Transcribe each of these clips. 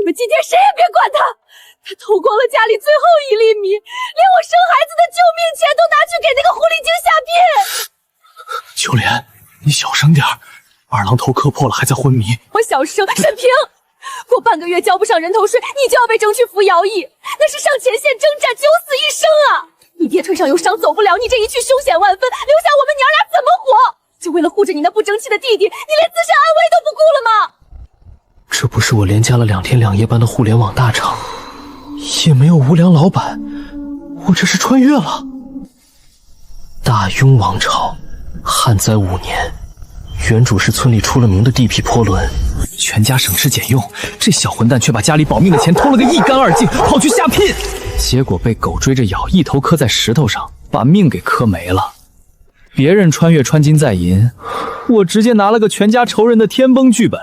们今天谁也别管他，他偷光了家里最后1粒米，连我生孩子的救命钱都拿去给那个狐狸精下聘。秋莲，你小声点儿，二郎头磕破了还在昏迷。我小声，沈平，过半个月交不上人头税，你就要被征去服徭役，那是上前线征战九死一生啊！你爹腿上有伤走不了，你这一去凶险万分，留下我们娘俩怎么活？就为了护着你那不争气的弟弟，你连自身安危都不顾了吗？这不是我连加了2天2夜班的互联网大厂，也没有无良老板，我这是穿越了。大雍王朝，旱灾5年，原主是村里出了名的地痞泼轮，全家省吃俭用，这小混蛋却把家里保命的钱偷了个一干二净，跑去下聘，结果被狗追着咬，一头磕在石头上，把命给磕没了。别人穿越穿金戴银，我直接拿了个全家仇人的天崩剧本。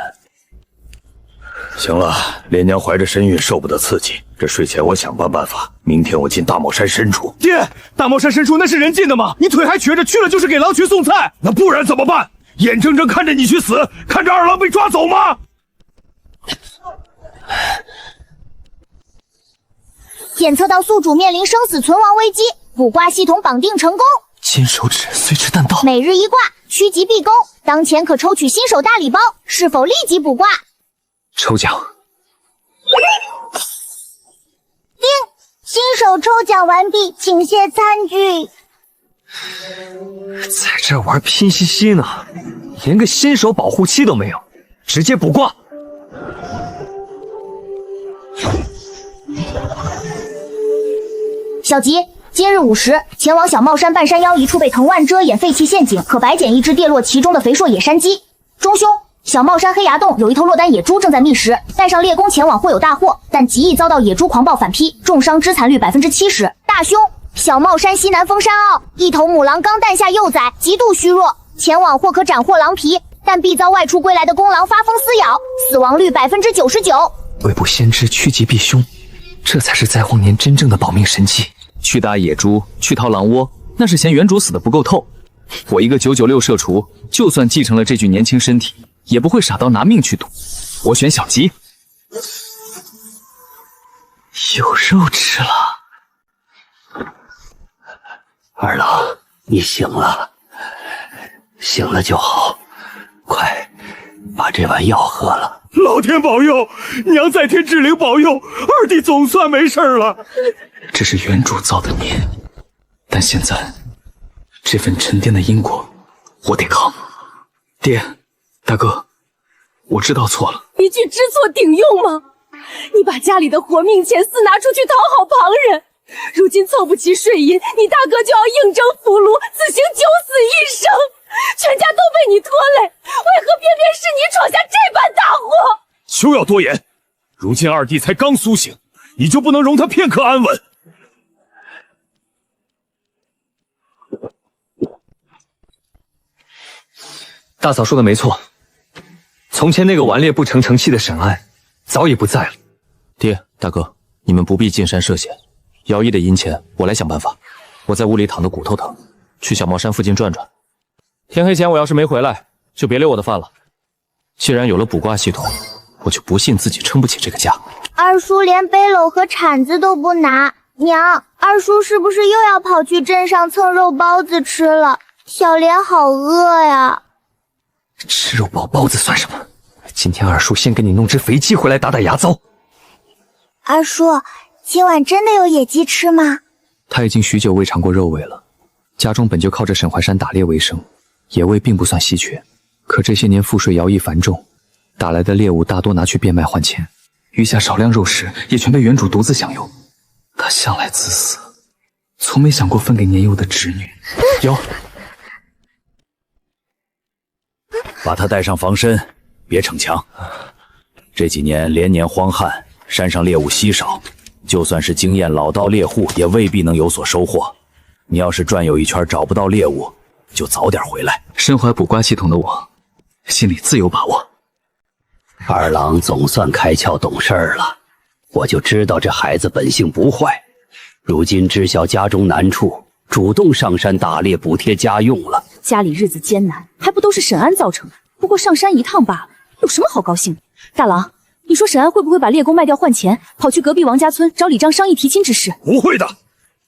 行了，莲娘怀着身孕，受不得刺激。这睡前我想办法，明天我进大帽山深处。爹，大帽山深处那是人进的吗？你腿还瘸着，去了就是给狼群送菜。那不然怎么办？眼睁睁看着你去死，看着二郎被抓走吗？检测到宿主面临生死存亡危机，卜卦系统绑定成功。金手指随之弹道，每日一卦，趋吉避凶。当前可抽取新手大礼包，是否立即卜卦？抽奖。叮，新手抽奖完毕，请谢餐具。在这玩拼夕夕呢，连个新手保护期都没有，直接卜卦。小吉，今日午时前往小帽山半山腰一处被藤蔓遮掩废弃陷阱，可白捡一只跌落其中的肥硕野山鸡。中凶，小帽山黑崖洞有一头落单野猪正在觅食，带上猎弓前往或有大获，但极易遭到野猪狂暴反劈，重伤致残率70%。大凶，小帽山西南峰山坳一头母狼刚诞下幼崽，极度虚弱，前往或可斩获狼皮，但必遭外出归来的公狼发疯撕咬，死亡率99%。未卜先知，趋吉避凶，这才是灾荒年真正的保命神器。去打野猪，去掏狼窝，那是嫌原主死的不够透。我一个996社畜，就算继承了这具年轻身体，也不会傻到拿命去赌。我选小吉。有肉吃了。二郎，你醒了，醒了就好，快把这碗药喝了。老天保佑，娘在天之灵保佑，二弟总算没事了。这是原主造的孽，但现在这份沉淀的因果，我得扛。爹，大哥，我知道错了。一句知错顶用吗？你把家里的活命钱私拿出去讨好旁人，如今凑不齐税银，你大哥就要应征俘虏，此行9死1生，全家都被你拖累，为何偏偏是你闯下这般大祸？休要多言，如今二弟才刚苏醒，你就不能容他片刻安稳？大嫂说的没错，从前那个顽劣不成成器的沈安早已不在了。爹，大哥，你们不必进山涉险，徭役的银钱我来想办法。我在屋里躺得骨头疼，去小帽山附近转转。天黑前我要是没回来，就别留我的饭了。既然有了卜卦系统，我就不信自己撑不起这个家。二叔连背篓和铲子都不拿，娘，二叔是不是又要跑去镇上蹭肉包子吃了？小莲好饿呀。吃肉包子算什么？今天二叔先给你弄只肥鸡回来打打牙遭。二叔，今晚真的有野鸡吃吗？他已经许久未尝过肉味了。家中本就靠着沈怀山打猎为生，野味并不算稀缺。可这些年赋税徭役繁重，打来的猎物大多拿去变卖换钱，余下少量肉食也全被原主独自享用。他向来自私，从没想过分给年幼的侄女。有。把他带上防身，别逞强。这几年连年荒旱，山上猎物稀少，就算是经验老道猎户，也未必能有所收获。你要是转悠一圈找不到猎物，就早点回来。身怀卜卦系统的我，心里自有把握。二郎总算开窍懂事了，我就知道这孩子本性不坏。如今知晓家中难处，主动上山打猎补贴家用了。家里日子艰难，还不都是沈安造成的？不过上山一趟罢了，有什么好高兴的？大郎，你说沈安会不会把猎弓卖掉换钱，跑去隔壁王家村找李章商议提亲之事？不会的。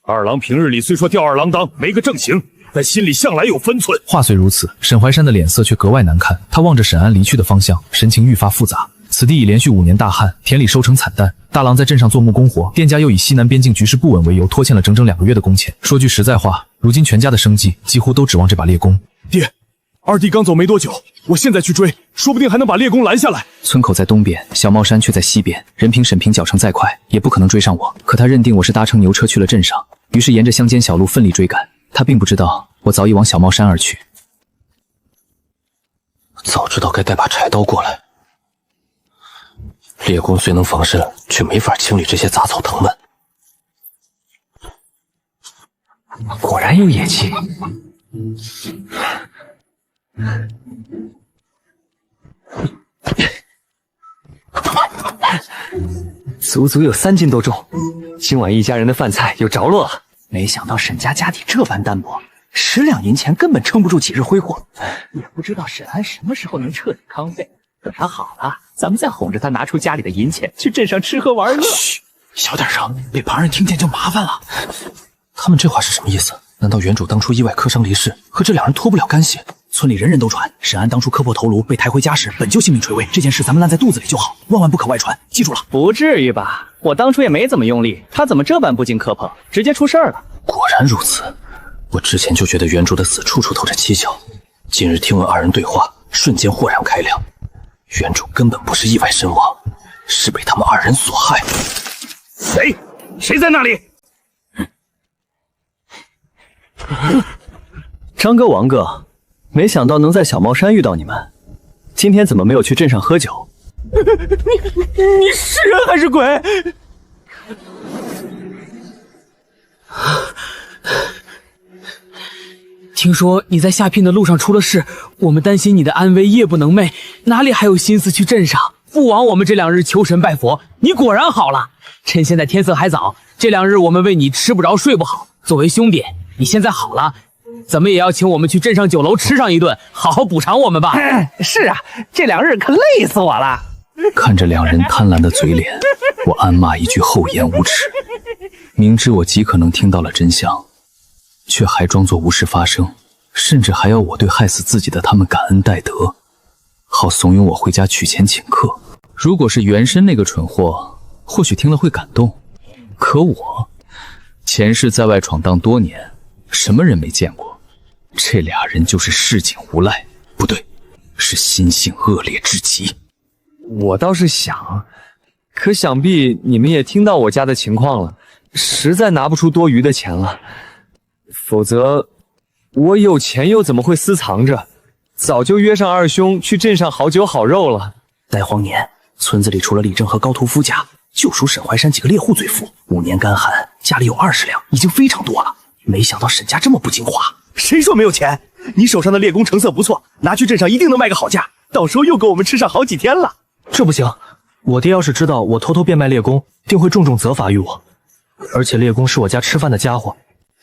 二郎平日里虽说吊儿郎当，没个正形，但心里向来有分寸。话虽如此，沈怀山的脸色却格外难看。他望着沈安离去的方向，神情愈发复杂。此地已连续5年大旱，田里收成惨淡。大郎在镇上做木工活，店家又以西南边境局势不稳为由，拖欠了整整2个月的工钱。说句实在话，如今全家的生计几乎都指望这把猎弓。爹，二弟刚走没多久，我现在去追，说不定还能把猎弓拦下来。村口在东边，小帽山却在西边。任凭沈平脚程再快，也不可能追上我。可他认定我是搭乘牛车去了镇上，于是沿着乡间小路奋力追赶。他并不知道我早已往小帽山而去。早知道该带把柴刀过来。猎弓虽能防身，却没法清理这些杂草藤蔓。果然有野鸡。足足有3斤多重，今晚一家人的饭菜有着落了。没想到沈家家底这般单薄，10两银钱根本撑不住几日挥霍。也不知道沈安什么时候能彻底康复。等他好了，咱们再哄着他拿出家里的银钱去镇上吃喝玩乐。嘘，小点声，被旁人听见就麻烦了。他们这话是什么意思？难道原主当初意外磕伤离世，和这2人脱不了干系？村里人人都传，沈安当初磕破头颅被抬回家时，本就性命垂危。这件事咱们烂在肚子里就好，万万不可外传，记住了。不至于吧？我当初也没怎么用力，他怎么这般不经磕碰，直接出事儿了？果然如此，我之前就觉得原主的死处处透着蹊跷，今日听闻2人对话，瞬间豁然开朗。原主根本不是意外身亡，是被他们2人所害。谁在那里？张哥、王哥，没想到能在小帽山遇到你们，今天怎么没有去镇上喝酒？你是人还是鬼？听说你在下聘的路上出了事，我们担心你的安危，夜不能寐，哪里还有心思去镇上？不枉我们这2日求神拜佛，你果然好了。趁现在天色还早，这2日我们为你吃不着睡不好。作为兄弟，你现在好了，怎么也要请我们去镇上酒楼吃上一顿，好好补偿我们吧。是啊，这2日可累死我了。看着2人贪婪的嘴脸，我暗骂一句厚颜无耻。明知我极可能听到了真相，却还装作无事发生，甚至还要我对害死自己的他们感恩戴德，好怂恿我回家取钱请客。如果是原身那个蠢货，或许听了会感动，可我前世在外闯荡多年，什么人没见过？这2人就是市井无赖，不对，是心性恶劣至极。我倒是想，可想必你们也听到我家的情况了，实在拿不出多余的钱了。否则，我有钱又怎么会私藏着？早就约上2兄去镇上好酒好肉了。在荒年，村子里除了李正和高屠夫家，就属沈怀山几个猎户最富。5年干旱，家里有20两，已经非常多了。没想到沈家这么不经花。谁说没有钱？你手上的猎弓成色不错，拿去镇上一定能卖个好价，到时候又够我们吃上好几天了。这不行，我爹要是知道我偷偷变卖猎弓，定会重重责罚于我。而且猎弓是我家吃饭的家伙，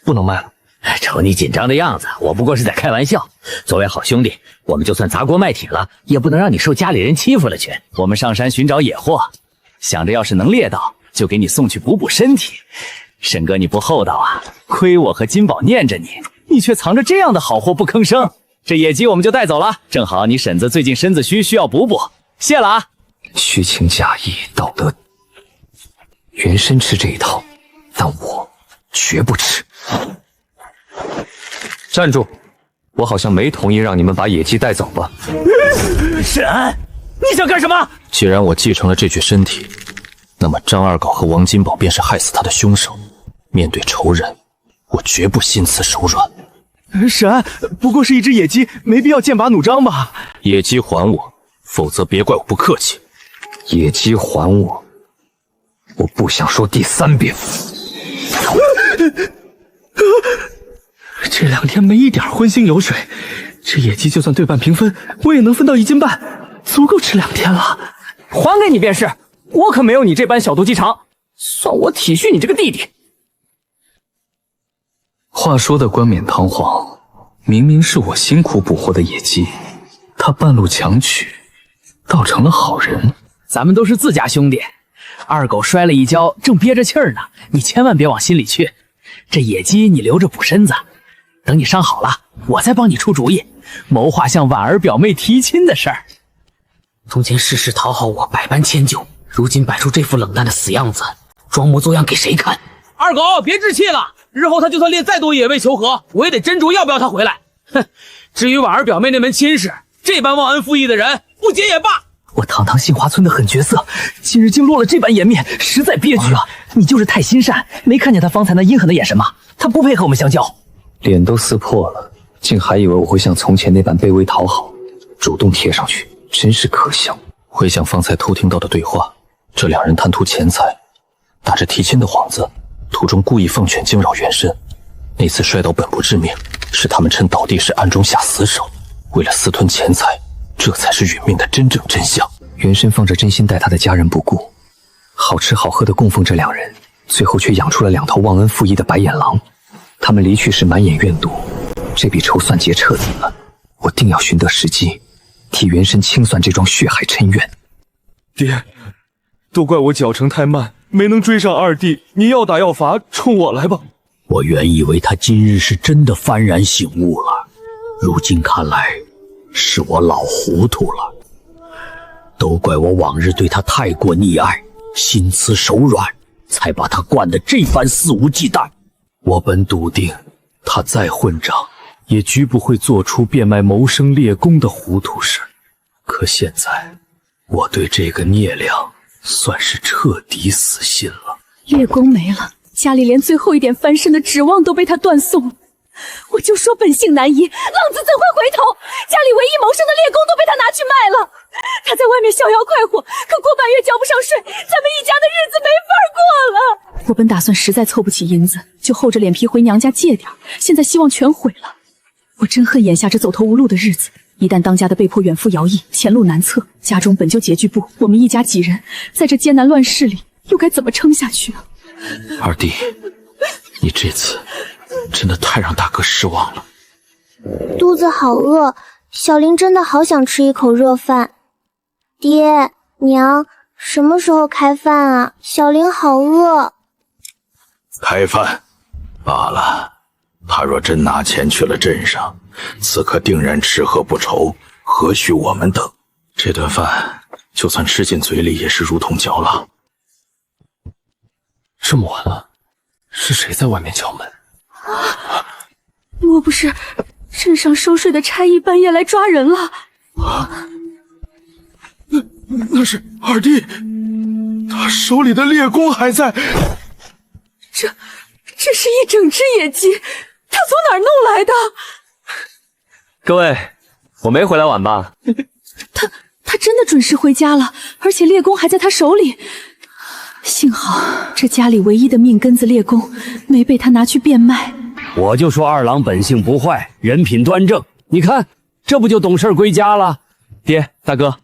不能卖了。瞅你紧张的样子，我不过是在开玩笑。作为好兄弟，我们就算砸锅卖铁了，也不能让你受家里人欺负了去。我们上山寻找野货，想着要是能猎到，就给你送去补补身体。沈哥你不厚道啊，亏我和金宝念着你，你却藏着这样的好货不吭声。这野鸡我们就带走了，正好你婶子最近身子虚，需要补补。谢了啊。虚情假意，道德。原身吃这一套，但我绝不吃。站住！我好像没同意让你们把野鸡带走吧？沈安，你想干什么？既然我继承了这具身体，那么张二狗和王金宝便是害死他的凶手。面对仇人，我绝不心慈手软。沈安，不过是一只野鸡，没必要剑拔弩张吧？野鸡还我，否则别怪我不客气。野鸡还我，我不想说第3遍。这2天没一点荤腥油水，这野鸡就算对半平分，我也能分到1斤半，足够吃2天了。还给你便是，我可没有你这般小肚鸡肠，算我体恤你这个弟弟。话说的冠冕堂皇，明明是我辛苦捕获的野鸡，他半路强取，倒成了好人。咱们都是自家兄弟。二狗摔了一跤，正憋着气儿呢，你千万别往心里去。这野鸡你留着补身子，等你伤好了，我再帮你出主意，谋划向婉儿表妹提亲的事儿。从前事事讨好我，百般迁就，如今摆出这副冷淡的死样子，装模作样给谁看？二狗，别置气了，日后他就算列再多野味求和，我也得斟酌要不要他回来。哼，至于婉儿表妹那门亲事，这般忘恩负义的人，不结也罢。我堂堂杏花村的狠角色，今日竟落了这般颜面，实在憋屈啊！你就是太心善，没看见他方才那阴狠的眼神吗？他不配和我们相交。脸都撕破了，竟还以为我会像从前那般卑微讨好，主动贴上去，真是可笑。回想方才偷听到的对话，这两人贪图钱财，打着提亲的幌子，途中故意放犬惊扰原身。那次摔倒本不致命，是他们趁倒地时暗中下死手，为了私吞钱财，这才是殒命的真正真相。原身放着真心待他的家人不顾，好吃好喝的供奉这两人，最后却养出了两头忘恩负义的白眼狼。他们离去时满眼怨毒，这笔筹算结彻底了。我定要寻得时机，替原身清算这桩血海深冤。爹，都怪我脚程太慢，没能追上二弟，您要打要罚，冲我来吧。我原以为他今日是真的幡然醒悟了，如今看来是我老糊涂了。都怪我往日对他太过溺爱，心慈手软，才把他惯得这般肆无忌惮。我本笃定他再混账，也绝不会做出变卖谋生猎弓的糊涂事。可现在我对这个孽良算是彻底死心了。猎弓没了，家里连最后一点翻身的指望都被他断送了。我就说本性难移，浪子怎会回头？家里唯一谋生的猎弓都被他拿去卖了。他在外面逍遥快活，可过半月交不上税，咱们一家的日子没法过了。我本打算实在凑不起银子，就厚着脸皮回娘家借点，现在希望全毁了。我真恨眼下这走投无路的日子，一旦当家的被迫远赴徭役，前路难测，家中本就拮据部，我们一家几人在这艰难乱世里，又该怎么撑下去啊？二弟，你这次真的太让大哥失望了。肚子好饿，小林真的好想吃一口热饭。爹娘，什么时候开饭啊？小林好饿。开饭罢了，他若真拿钱去了镇上，此刻定然吃喝不愁，何须我们等？这顿饭就算吃进嘴里，也是如同嚼蜡。这么晚了，是谁在外面敲门？莫不是镇上收税的差役半夜来抓人了？那是二弟，他手里的猎弓还在。这是一整只野鸡，他从哪儿弄来的？各位，我没回来晚吧？他真的准时回家了，而且猎弓还在他手里。幸好这家里唯一的命根子猎弓没被他拿去变卖。我就说二郎本性不坏，人品端正，你看这不就懂事归家了？爹，大哥，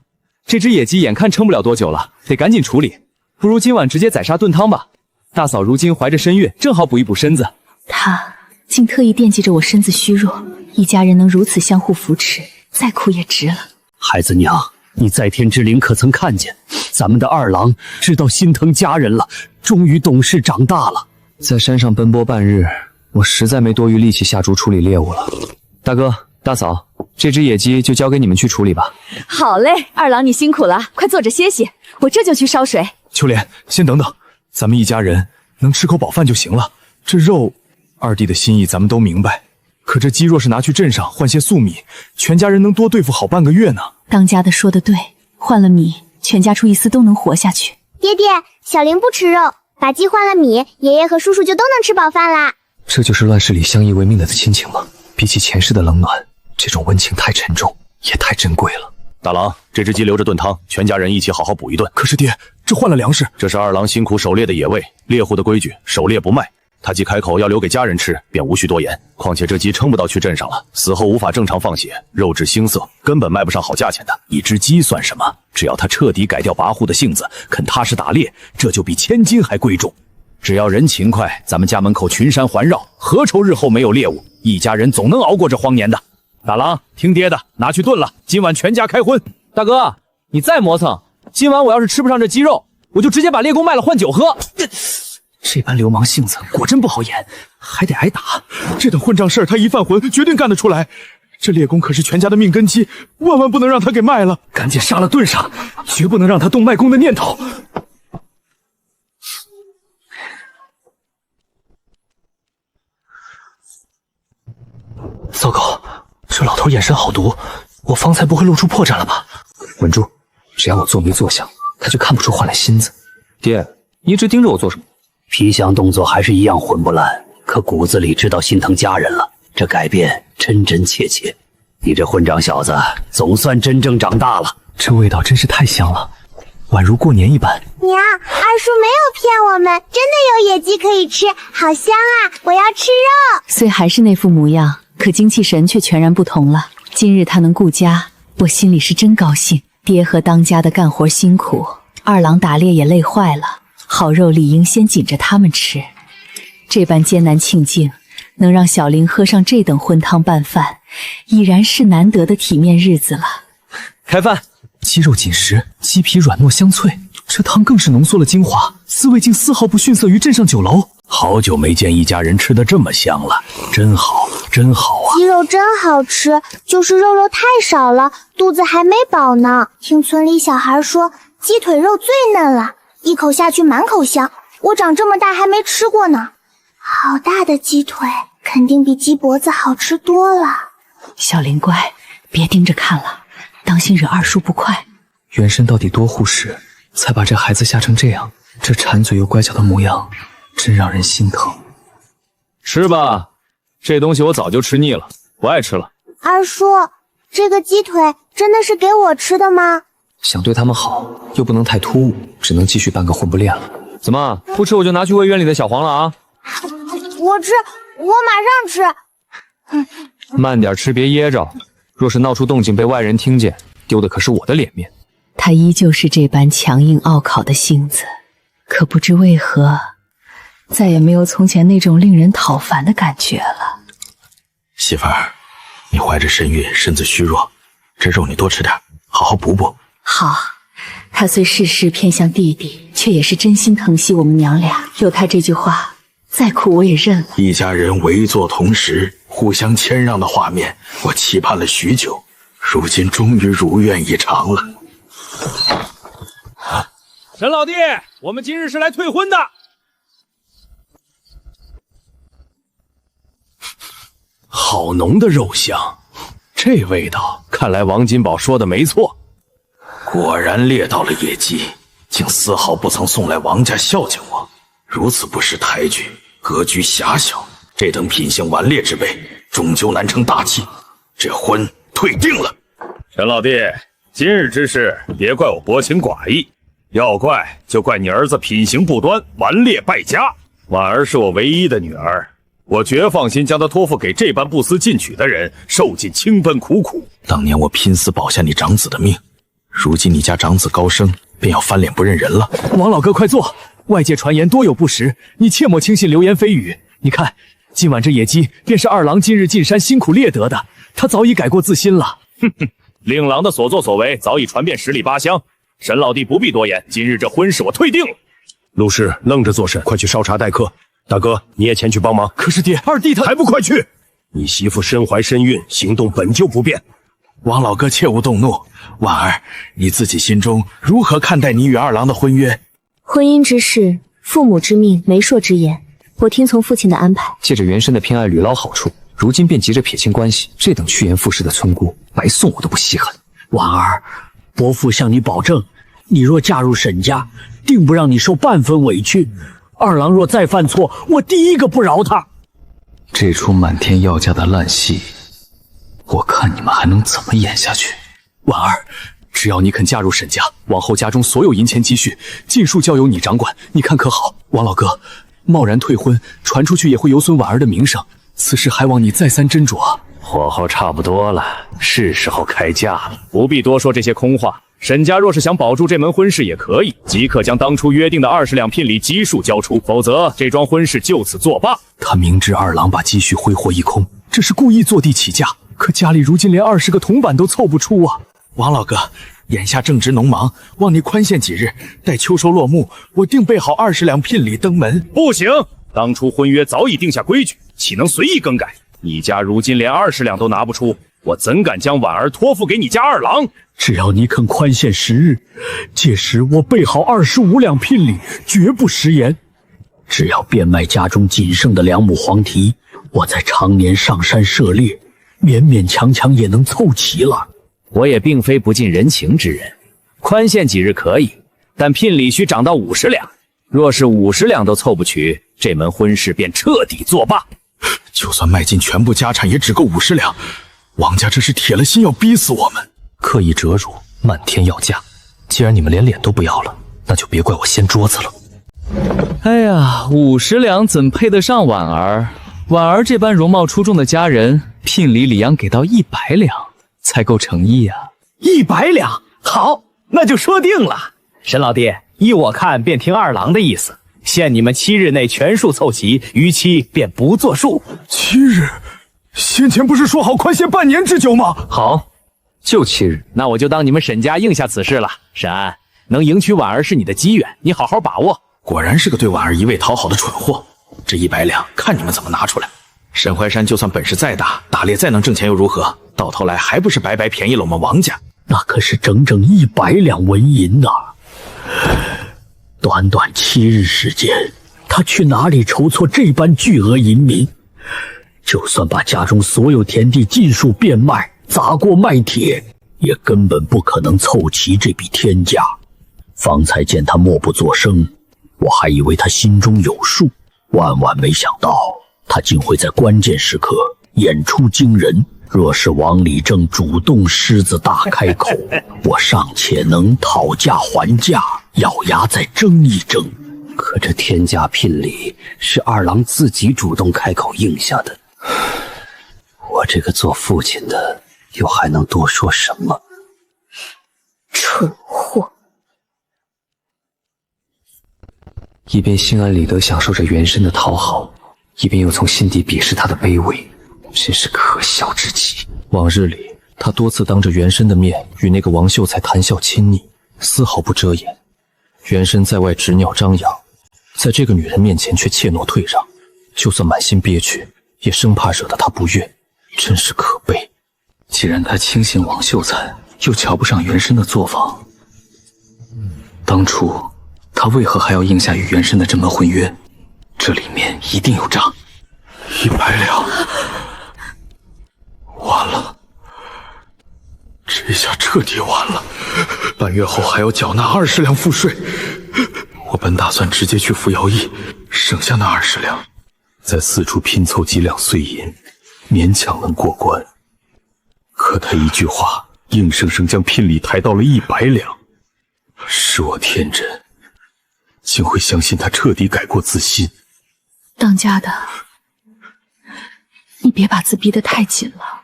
这只野鸡眼看撑不了多久了，得赶紧处理，不如今晚直接宰杀炖汤吧。大嫂如今怀着身孕，正好补一补身子。他竟特意惦记着我身子虚弱，一家人能如此相互扶持，再苦也值了。孩子娘，你在天之灵可曾看见咱们的二郎知道心疼家人了，终于懂事长大了。在山上奔波半日，我实在没多余力气下厨处理猎物了。大哥大嫂，这只野鸡就交给你们去处理吧。好嘞，二郎你辛苦了，快坐着歇息，我这就去烧水。秋莲，先等等，咱们一家人能吃口饱饭就行了。这肉，二弟的心意咱们都明白，可这鸡若是拿去镇上换些粟米，全家人能多对付好半个月呢。当家的说得对，换了米，全家出一丝都能活下去。爹爹，小林不吃肉，把鸡换了米，爷爷和叔叔就都能吃饱饭啦。这就是乱世里相依为命的亲情吗？比起前世的冷暖，这种温情太沉重，也太珍贵了。大郎，这只鸡留着炖汤，全家人一起好好补一顿。可是爹，这换了粮食，这是二郎辛苦狩猎的野味，猎户的规矩，狩猎不卖。他既开口要留给家人吃，便无需多言。况且这鸡撑不到去镇上了，死后无法正常放血，肉质腥涩，根本卖不上好价钱的。一只鸡算什么？只要他彻底改掉跋扈的性子，肯踏实打猎，这就比千金还贵重。只要人勤快，咱们家门口群山环绕，何愁日后没有猎物？一家人总能熬过这荒年的。大郎，听爹的，拿去炖了，今晚全家开荤。大哥，你再磨蹭，今晚我要是吃不上这鸡肉，我就直接把猎宫卖了换酒喝。这般流氓性子果真不好演，还得挨打。这等混账事儿，他一犯浑，绝对干得出来。这猎宫可是全家的命根基，万万不能让他给卖了。赶紧杀了炖上，绝不能让他动卖宫的念头。糟糕，这老头眼神好毒，我方才不会露出破绽了吧？稳住，只要我做没做相，他就看不出换了心思。爹，你一直盯着我做什么？皮相动作还是一样混不烂，可骨子里知道心疼家人了，这改变真真切切。你这混账小子，总算真正长大了。这味道真是太香了，宛如过年一般。娘，二叔没有骗我们，真的有野鸡可以吃，好香啊！我要吃肉。虽还是那副模样，可精气神却全然不同了。今日他能顾家，我心里是真高兴。爹和当家的干活辛苦，二郎打猎也累坏了，好肉理应先紧着他们吃。这般艰难庆境，能让小玲喝上这等荤汤拌饭，已然是难得的体面日子了。开饭，鸡肉紧实，鸡皮软糯香脆，这汤更是浓缩了精华，滋味竟丝毫不逊色于镇上酒楼。好久没见一家人吃得这么香了，真好，真好啊！鸡肉真好吃，就是肉太少了，肚子还没饱呢。听村里小孩说，鸡腿肉最嫩了，一口下去满口香。我长这么大还没吃过呢。好大的鸡腿，肯定比鸡脖子好吃多了。小玲乖，别盯着看了，当心惹二叔不快。原身到底多护食，才把这孩子吓成这样，这馋嘴又乖巧的模样，真让人心疼。吃吧，这东西我早就吃腻了，不爱吃了。二叔，这个鸡腿真的是给我吃的吗？想对他们好，又不能太突兀，只能继续半个混不练了。怎么不吃我就拿去喂院里的小黄了啊？我吃，我马上吃。慢点吃，别噎着。若是闹出动静被外人听见，丢的可是我的脸面。他依旧是这般强硬傲考的性子，可不知为何，再也没有从前那种令人讨烦的感觉了。媳妇儿，你怀着身孕，身子虚弱，这肉你多吃点，好好补补。好，他虽事事偏向弟弟，却也是真心疼惜我们娘俩。有他这句话，再苦我也认了。一家人围坐同时，互相谦让的画面，我期盼了许久，如今终于如愿以偿了。沈老弟，我们今日是来退婚的。好浓的肉香，这味道，看来王金宝说的没错。果然猎到了野鸡，竟丝毫不曾送来王家孝敬我，如此不识抬举，格局狭小，这等品性顽劣之辈，终究难成大器。这婚退定了。沈老弟，今日之事别怪我薄情寡义，要怪就怪你儿子品行不端，顽劣败家。婉儿是我唯一的女儿，我绝放心将她托付给这般不思进取的人，受尽清奔苦苦。当年我拼死保下你长子的命，如今你家长子高升，便要翻脸不认人了。王老哥快坐，外界传言多有不实，你切莫轻信流言蜚语。你看，今晚这野鸡便是二郎今日进山辛苦猎得的，他早已改过自新了。哼哼，令郎的所作所为早已传遍十里八乡，沈老弟不必多言，今日这婚事我退定了。陆氏愣着做甚？快去烧茶待客。大哥，你也前去帮忙。可是爹，二弟他还不快去！你媳妇身怀身孕，行动本就不便。王老哥切勿动怒，婉儿，你自己心中如何看待你与二郎的婚约？婚姻之事，父母之命，媒妁之言，我听从父亲的安排。借着原身的偏爱屡捞好处，如今便急着撇清关系，这等趋炎附势的村姑，白送我都不稀罕。婉儿，伯父向你保证，你若嫁入沈家，定不让你受半分委屈。二郎若再犯错，我第一个不饶他。这出满天要价的烂戏，我看你们还能怎么演下去？婉儿，只要你肯嫁入沈家，往后家中所有银钱积蓄，尽数交由你掌管，你看可好？王老哥，贸然退婚，传出去也会有损婉儿的名声，此事还望你再三斟酌。火候差不多了，是时候开嫁了，不必多说这些空话。沈家若是想保住这门婚事也可以，即刻将当初约定的20两聘礼悉数交出，否则这桩婚事就此作罢。他明知二郎把积蓄挥霍一空，这是故意坐地起价，可家里如今连20个铜板都凑不出啊！王老哥，眼下正值农忙，望你宽限几日，待秋收落幕，我定备好20两聘礼登门。不行，当初婚约早已定下规矩，岂能随意更改？你家如今连20两都拿不出，我怎敢将婉儿托付给你家二郎？只要你肯宽限10日，届时我备好25两聘礼，绝不食言。只要变卖家中仅剩的2亩黄蹄，我在常年上山涉猎，勉勉强强也能凑齐了。我也并非不近人情之人，宽限几日可以，但聘礼需涨到50两。若是50两都凑不齐，这门婚事便彻底作罢。就算卖尽全部家产，也只够50两。王家这是铁了心要逼死我们，刻意折辱，漫天要价。既然你们连脸都不要了，那就别怪我掀桌子了。哎呀，50两怎配得上婉儿？婉儿这般容貌出众的佳人，聘礼理应给到100两才够诚意啊！100两，好，那就说定了。沈老弟，依我看，便听二郎的意思，限你们7日内全数凑齐，逾期便不作数。7日？先前不是说好宽限半年之久吗？好，就7日。那我就当你们沈家应下此事了。沈安，能迎娶婉儿是你的机缘，你好好把握。果然是个对婉儿一味讨好的蠢货。这100两，看你们怎么拿出来。沈怀山就算本事再大，打猎再能挣钱又如何？到头来还不是白白便宜了我们王家？那可是整整100两纹银呐！短短7日时间，他去哪里筹措这般巨额银民？就算把家中所有田地尽数变卖，砸锅卖铁，也根本不可能凑齐这笔天价。方才见他默不作声，我还以为他心中有数，万万没想到他竟会在关键时刻演出惊人。若是王理正主动狮子大开口，我尚且能讨价还价，咬牙再争一争。可这天价聘礼是二郎自己主动开口应下的，我这个做父亲的又还能多说什么？蠢货！一边心安理得享受着原身的讨好，一边又从心底鄙视他的卑微，真是可笑至极。往日里，他多次当着原身的面与那个王秀才谈笑亲昵，丝毫不遮掩。原身在外执拗张扬，在这个女人面前却怯懦退让，就算满心憋屈，也生怕惹得她不悦，真是可悲。既然他轻信王秀才，又瞧不上原身的作坊，当初他为何还要应下与原身的这门婚约？这里面一定有诈。100两，完了，这下彻底完了。半月后还要缴纳20两赋税，我本打算直接去服徭役，省下那20两，再四处拼凑几两碎银，勉强能过关。可他一句话，硬生生将聘礼抬到了100两。是我天真，竟会相信他彻底改过自新。当家的，你别把自逼得太紧了，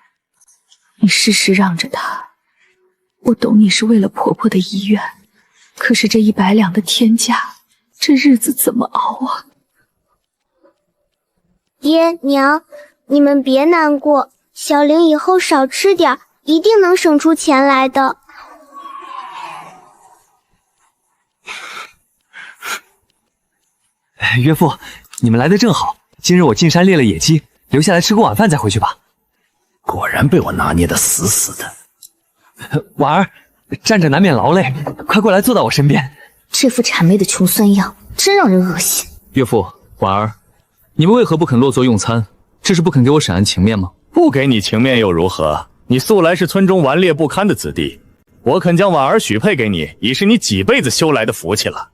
你适时让着他。我懂你是为了婆婆的遗愿，可是这100两的天价，这日子怎么熬啊？爹娘，你们别难过，小玲以后少吃点，一定能省出钱来的。岳父，你们来得正好，今日我进山猎了野鸡，留下来吃个晚饭再回去吧。果然被我拿捏得死死的。婉儿，站着难免劳累，快过来坐到我身边。这副谄媚的穷酸样，真让人恶心。岳父，婉儿，你们为何不肯落座用餐？这是不肯给我沈安情面吗？不给你情面又如何？你素来是村中顽劣不堪的子弟，我肯将婉儿许配给你，已是你几辈子修来的福气了。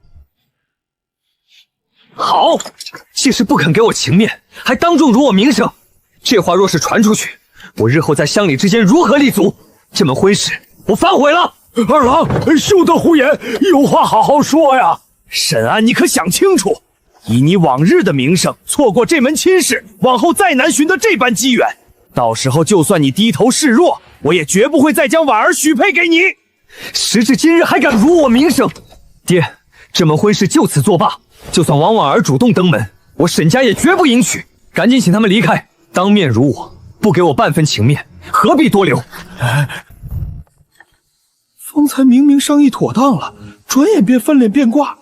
好，既是不肯给我情面，还当众辱我名声，这话若是传出去，我日后在乡里之间如何立足？这门婚事我反悔了。二郎，休得胡言，有话好好说呀。沈安，你可想清楚，以你往日的名声，错过这门亲事，往后再难寻得这般机缘。到时候就算你低头示弱，我也绝不会再将婉儿许配给你。时至今日还敢辱我名声，爹，这门婚事就此作罢。就算王婉儿主动登门，我沈家也绝不迎娶。赶紧请他们离开，当面辱我，不给我半分情面，何必多留？方才明明商议妥当了，转眼便翻脸变卦，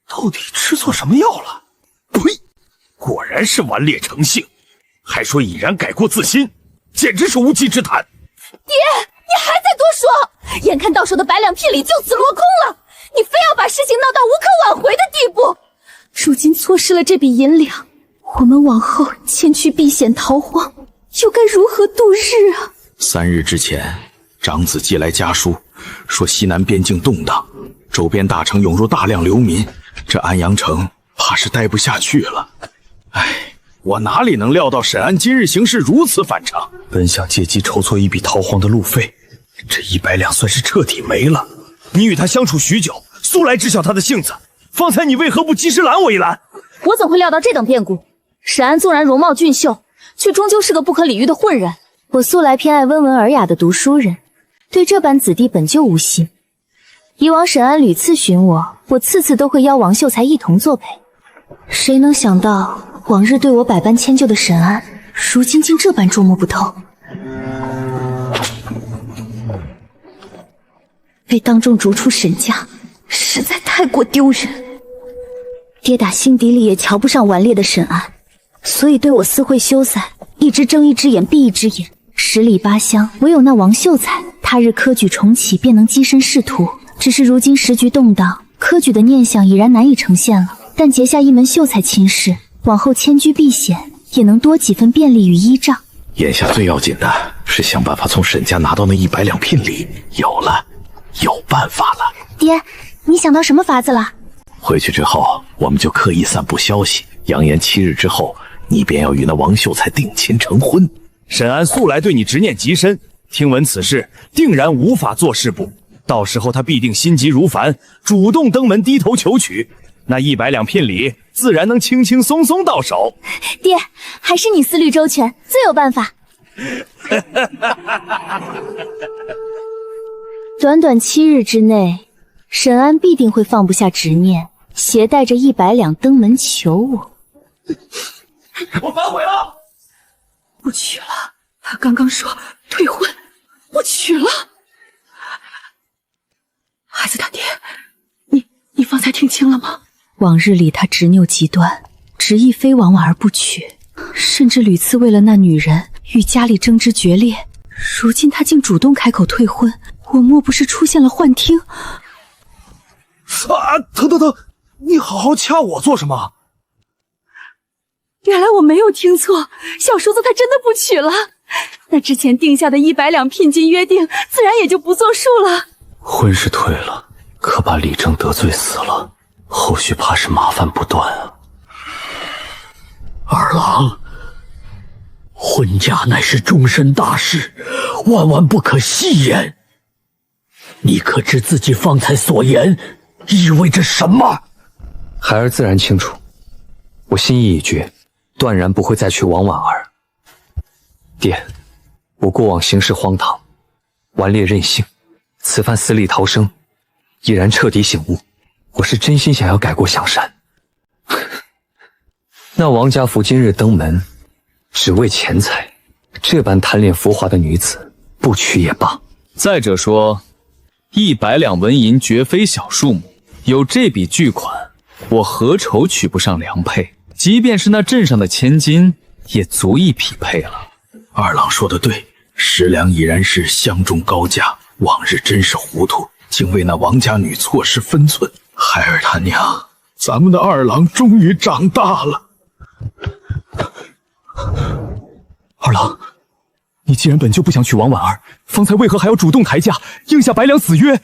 到底吃错什么药了？呸！果然是顽劣成性，还说已然改过自新，简直是无稽之谈。爹，你还在多说，眼看到手的100两聘礼就此落空了，你非要把事情闹到无可挽回的地步。如今错失了这笔银两，我们往后前去避险逃荒，又该如何度日啊？3日之前，长子寄来家书，说西南边境动荡，周边大城涌入大量流民，这安阳城怕是待不下去了。唉，我哪里能料到沈安今日行事如此反常？本想借机筹措一笔逃荒的路费，这100两算是彻底没了。你与他相处许久，素来知晓他的性子，方才你为何不及时拦我一拦？我怎会料到这等变故？沈安纵然容貌俊秀，却终究是个不可理喻的混人。我素来偏爱温文尔雅的读书人，对这般子弟本就无心。以往沈安屡次寻我，我次次都会邀王秀才一同作陪。谁能想到，往日对我百般迁就的沈安，如今竟这般捉摸不透。被当众逐出沈家，实在太过丢人。爹打心底里也瞧不上顽劣的沈安，所以对我私会修缮，一直睁一只眼闭一只眼。10里8乡，唯有那王秀才，他日科举重启，便能跻身仕途。只是如今时局动荡，科举的念想已然难以呈现了。但结下一门秀才亲事，往后迁居避险，也能多几分便利与依仗。眼下最要紧的是想办法从沈家拿到那100两聘礼。有办法了。爹，你想到什么法子了？回去之后，我们就刻意散布消息，扬言7日之后，你便要与那王秀才定亲成婚。沈安素来对你执念极深，听闻此事，定然无法坐视不。到时候他必定心急如焚，主动登门低头求娶，那100两聘礼自然能轻轻松松到手。爹，还是你思虑周全，最有办法。短短7日之内，沈安必定会放不下执念，携带着100两登门求我。我反悔了，不娶了。他刚刚说退婚，不娶了。孩子他爹，你方才听清了吗？往日里他执拗极端，执意非王婉儿不娶，甚至屡次为了那女人与家里争执决裂。如今他竟主动开口退婚，我莫不是出现了幻听？疼！你好好掐我做什么？原来我没有听错，小叔子他真的不娶了。那之前定下的100两聘金约定，自然也就不作数了。婚是退了，可把李正得罪死了，后续怕是麻烦不断啊。二郎，婚嫁乃是终身大事，万万不可戏言。你可知自己方才所言意味着什么？孩儿自然清楚，我心意已决，断然不会再娶王婉儿。爹，我过往行事荒唐，顽劣任性，此番死里逃生，已然彻底醒悟，我是真心想要改过向善。那王家福今日登门，只为钱财，这般贪恋浮华的女子，不娶也罢。再者说，100两纹银绝非小数目，有这笔巨款，我何愁娶不上良配？即便是那镇上的千金，也足以匹配了。二郎说的对，10两已然是相中高价，往日真是糊涂，竟为那王家女错失分寸。孩儿他娘，咱们的二郎终于长大了。二郎，你既然本就不想娶王婉儿，方才为何还要主动抬价，应下100两死约？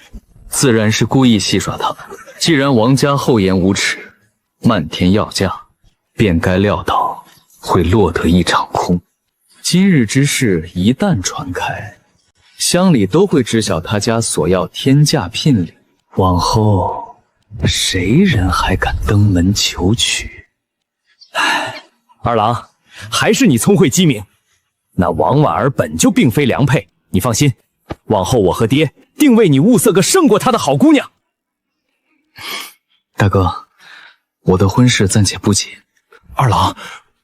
自然是故意戏耍他。既然王家厚颜无耻，漫天要价，便该料到会落得一场空。今日之事一旦传开，乡里都会知晓他家索要天价聘礼，往后谁人还敢登门求娶？二郎，还是你聪慧机明。那王婉儿本就并非良配，你放心，往后我和爹定为你物色个胜过她的好姑娘。大哥，我的婚事暂且不急。二郎，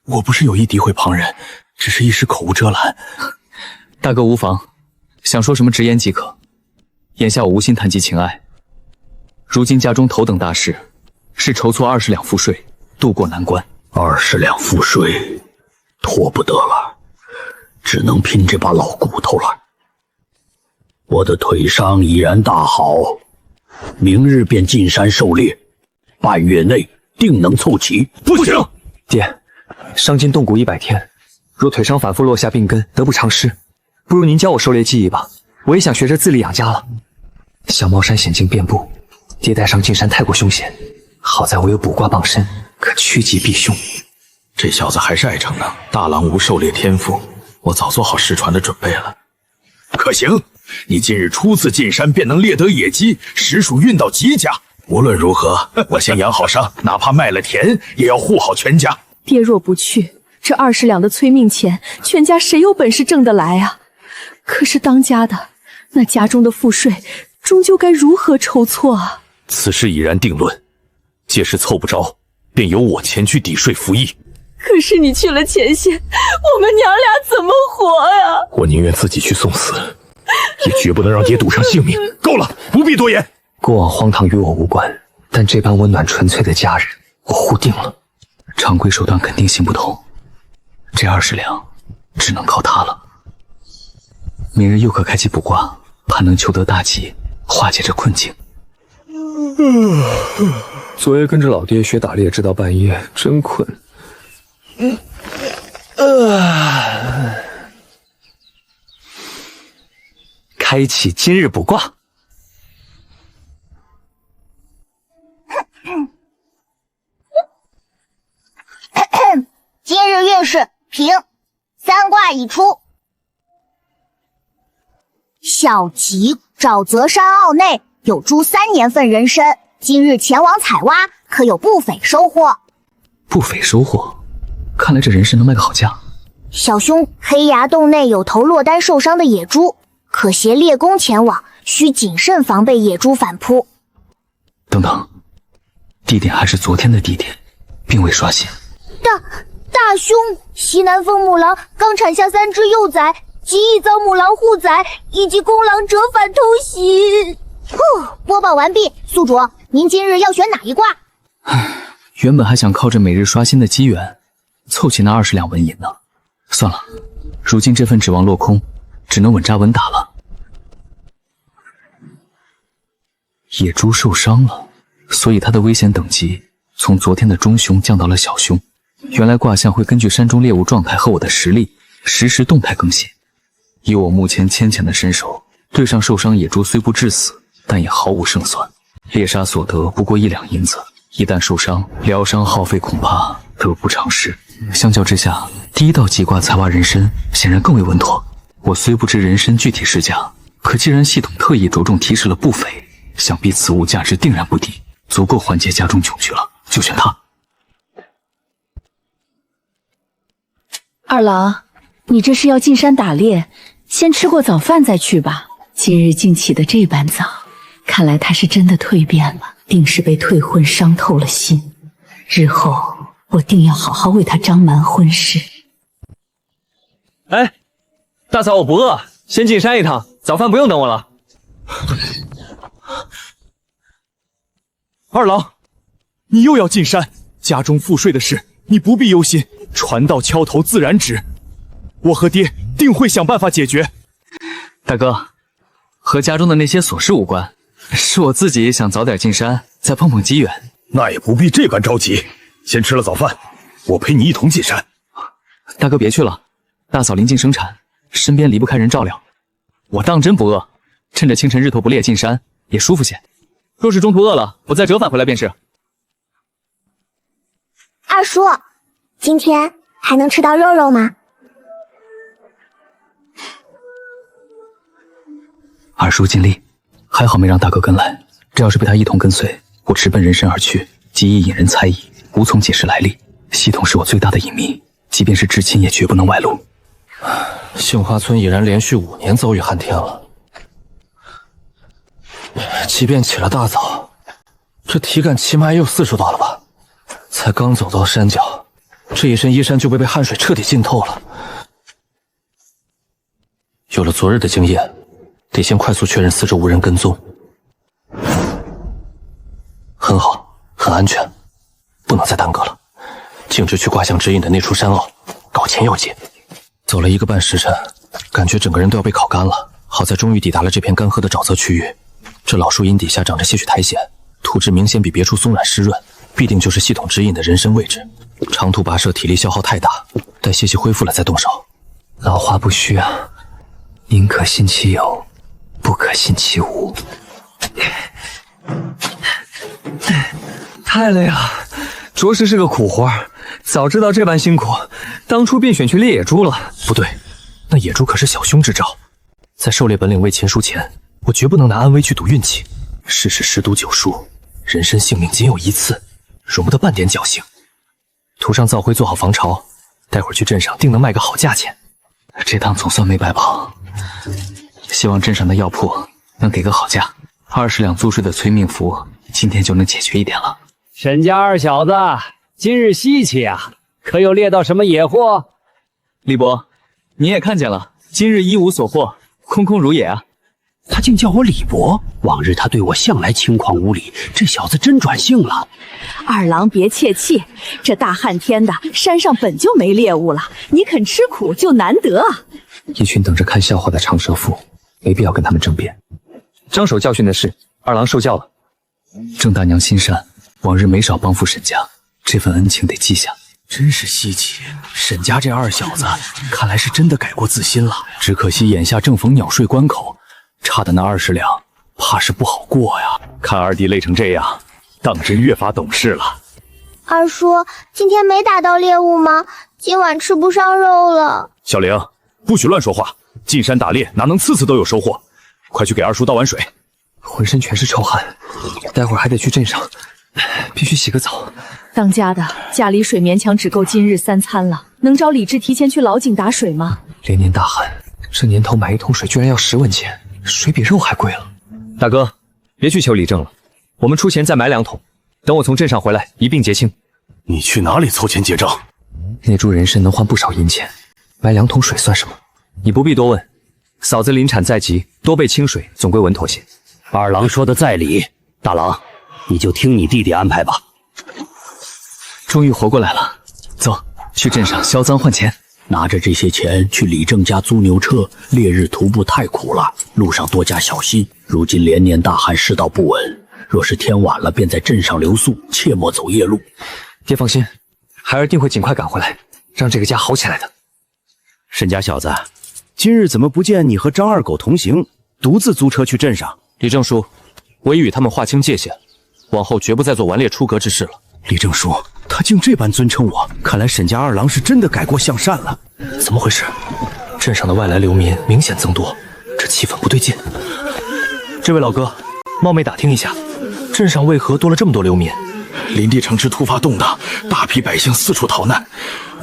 我不是有意诋毁旁人，只是一时口无遮拦。大哥无妨，想说什么直言即可。眼下我无心谈及情爱，如今家中头等大事是筹措20两赋税，渡过难关。20两赋税，拖不得了，只能拼这把老骨头了。我的腿伤已然大好，明日便进山狩猎，半月内定能凑齐。不行，爹，伤筋动骨100天，若腿伤反复落下病根，得不偿失。不如您教我狩猎技艺吧，我也想学着自立养家了。小帽山险境遍布，爹带上进山太过凶险，好在我有卜卦傍身，可趋吉避凶。这小子还是爱逞能，大郎无狩猎天赋，我早做好失传的准备了。可行，你今日初次进山便能猎得野鸡，实属运到极佳。无论如何，我先养好伤，哪怕卖了田，也要护好全家。爹若不去，这20两的催命钱，全家谁有本事挣得来啊？可是当家的，那家中的赋税，终究该如何筹措啊？此事已然定论，届时凑不着，便由我前去抵税服役。可是你去了前线，我们娘俩怎么活呀？我宁愿自己去送死，也绝不能让爹赌上性命。够了，不必多言。过往荒唐与我无关，但这般温暖纯粹的家人，我护定了。常规手段肯定行不通，这20两只能靠他了。明日又可开启卜卦，盼能求得大吉，化解这困境。昨夜跟着老爹学打猎，直到半夜，真困。开启今日卜卦。今日运势平，3卦已出。小吉，沼泽山坳内有株3年份人参，今日前往采挖，可有不菲收获。不菲收获，看来这人参能卖个好价。小兄，黑崖洞内有头落单受伤的野猪，可携猎弓前往，需谨慎防备野猪反扑。等等，地点还是昨天的地点，并未刷新。大兄，西南风母狼刚产下3只幼崽，极易遭母狼护崽以及公狼折返偷袭。播报完毕，宿主，您今日要选哪一卦？原本还想靠着每日刷新的机缘，凑齐那20两纹银呢。算了，如今这份指望落空，只能稳扎稳打了。野猪受伤了，所以它的危险等级从昨天的中凶降到了小凶。原来卦象会根据山中猎物状态和我的实力，实时动态更新。以我目前浅浅的身手，对上受伤野猪虽不致死，但也毫无胜算。猎杀所得不过1两银子，一旦受伤，疗伤耗费恐怕得不偿失。相较之下，第一道吉卦采挖人参显然更为稳妥。我虽不知人参具体市价，可既然系统特意着重提示了不菲，想必此物价值定然不低，足够缓解家中窘局了，就选它。二郎，你这是要进山打猎，先吃过早饭再去吧。今日竟起得这般早，看来他是真的蜕变了，定是被退婚伤透了心。日后我定要好好为他张瞒婚事。哎，大嫂，我不饿，先进山一趟，早饭不用等我了。二郎，你又要进山，家中赋税的事你不必忧心，船到桥头自然直，我和爹定会想办法解决。大哥，和家中的那些琐事无关，是我自己想早点进山，再碰碰机缘。那也不必这般着急，先吃了早饭，我陪你一同进山。大哥别去了，大嫂临近生产，身边离不开人照料。我当真不饿，趁着清晨日头不烈进山也舒服些。若是中途饿了，我再折返回来便是。二叔，今天还能吃到肉肉吗？二叔尽力，还好没让大哥跟来。这要是被他一同跟随，我直奔人参而去，极易引人猜疑，无从解释来历。系统是我最大的隐秘，即便是至亲也绝不能外露。杏花村已然连续5年遭遇旱天了，即便起了大早，这体感起码也有40度了吧？才刚走到山脚，这一身衣衫就被汗水彻底浸透了。有了昨日的经验，得先快速确认四周无人跟踪。很好，很安全，不能再耽搁了。径直去卦象指引的那处山坳，搞前要紧。走了1个半时辰，感觉整个人都要被烤干了。好在终于抵达了这片干涸的沼泽区域。这老树荫底下长着些许苔藓，土质明显比别处松软湿润，必定就是系统指引的人参位置。长途跋涉体力消耗太大，待歇息恢复了再动手。老话不虚啊，宁可信其有，不可信其无。太累了，着实是个苦活。早知道这般辛苦，当初便选去猎野猪了。不对，那野猪可是小凶之兆。在狩猎本领未擒书前，我绝不能拿安危去赌运气。世事10赌9输，人身性命仅有一次，容不得半点侥幸。涂上灶灰做好防潮，待会儿去镇上定能卖个好价钱。这趟总算没白跑，希望镇上的药铺能给个好价。20两租税的催命符，今天就能解决一点了。沈家二小子，今日稀奇啊，可有猎到什么野货？李伯，你也看见了，今日一无所获，空空如也啊。他竟叫我李伯，往日他对我向来轻狂无礼，这小子真转性了。二郎别泄气，这大旱天的，山上本就没猎物了，你肯吃苦就难得啊。一群等着看笑话的长舌妇，没必要跟他们争辩。张守教训的是，二郎受教了。郑大娘心善，往日没少帮扶沈家，这份恩情得记下。真是稀奇，沈家这二小子看来是真的改过自新了。只可惜眼下正逢鸟税关口，差的那20两，怕是不好过呀。看二弟累成这样，当真越发懂事了。二叔，今天没打到猎物吗？今晚吃不上肉了。小玲，不许乱说话。进山打猎哪能次次都有收获？快去给二叔倒碗水。浑身全是臭汗，待会儿还得去镇上，必须洗个澡。当家的家里水勉强只够今日3餐了，能找李治提前去老井打水吗？连年大旱，这年头买1桶水居然要10文钱，水比肉还贵了。大哥，别去求李正了，我们出钱再买2桶，等我从镇上回来一并结清。你去哪里凑钱结账？那株人参能换不少银钱，买2桶水算什么？你不必多问，嫂子临产在即，多备清水总归稳妥些。二郎说的在理，大郎，你就听你弟弟安排吧。终于活过来了，走，去镇上销赃换钱。拿着这些钱去李正家租牛车，烈日徒步太苦了，路上多加小心。如今连年大旱，世道不稳，若是天晚了，便在镇上留宿，切莫走夜路。爹放心，孩儿定会尽快赶回来，让这个家好起来的。沈家小子，今日怎么不见你和张二狗同行，独自租车去镇上？李正叔，我已与他们划清界限，往后绝不再做顽劣出格之事了。李正叔，他竟这般尊称我，看来沈家二郎是真的改过向善了。怎么回事？镇上的外来流民明显增多，这气氛不对劲。这位老哥，冒昧打听一下，镇上为何多了这么多流民？林地城池突发动荡，大批百姓四处逃难，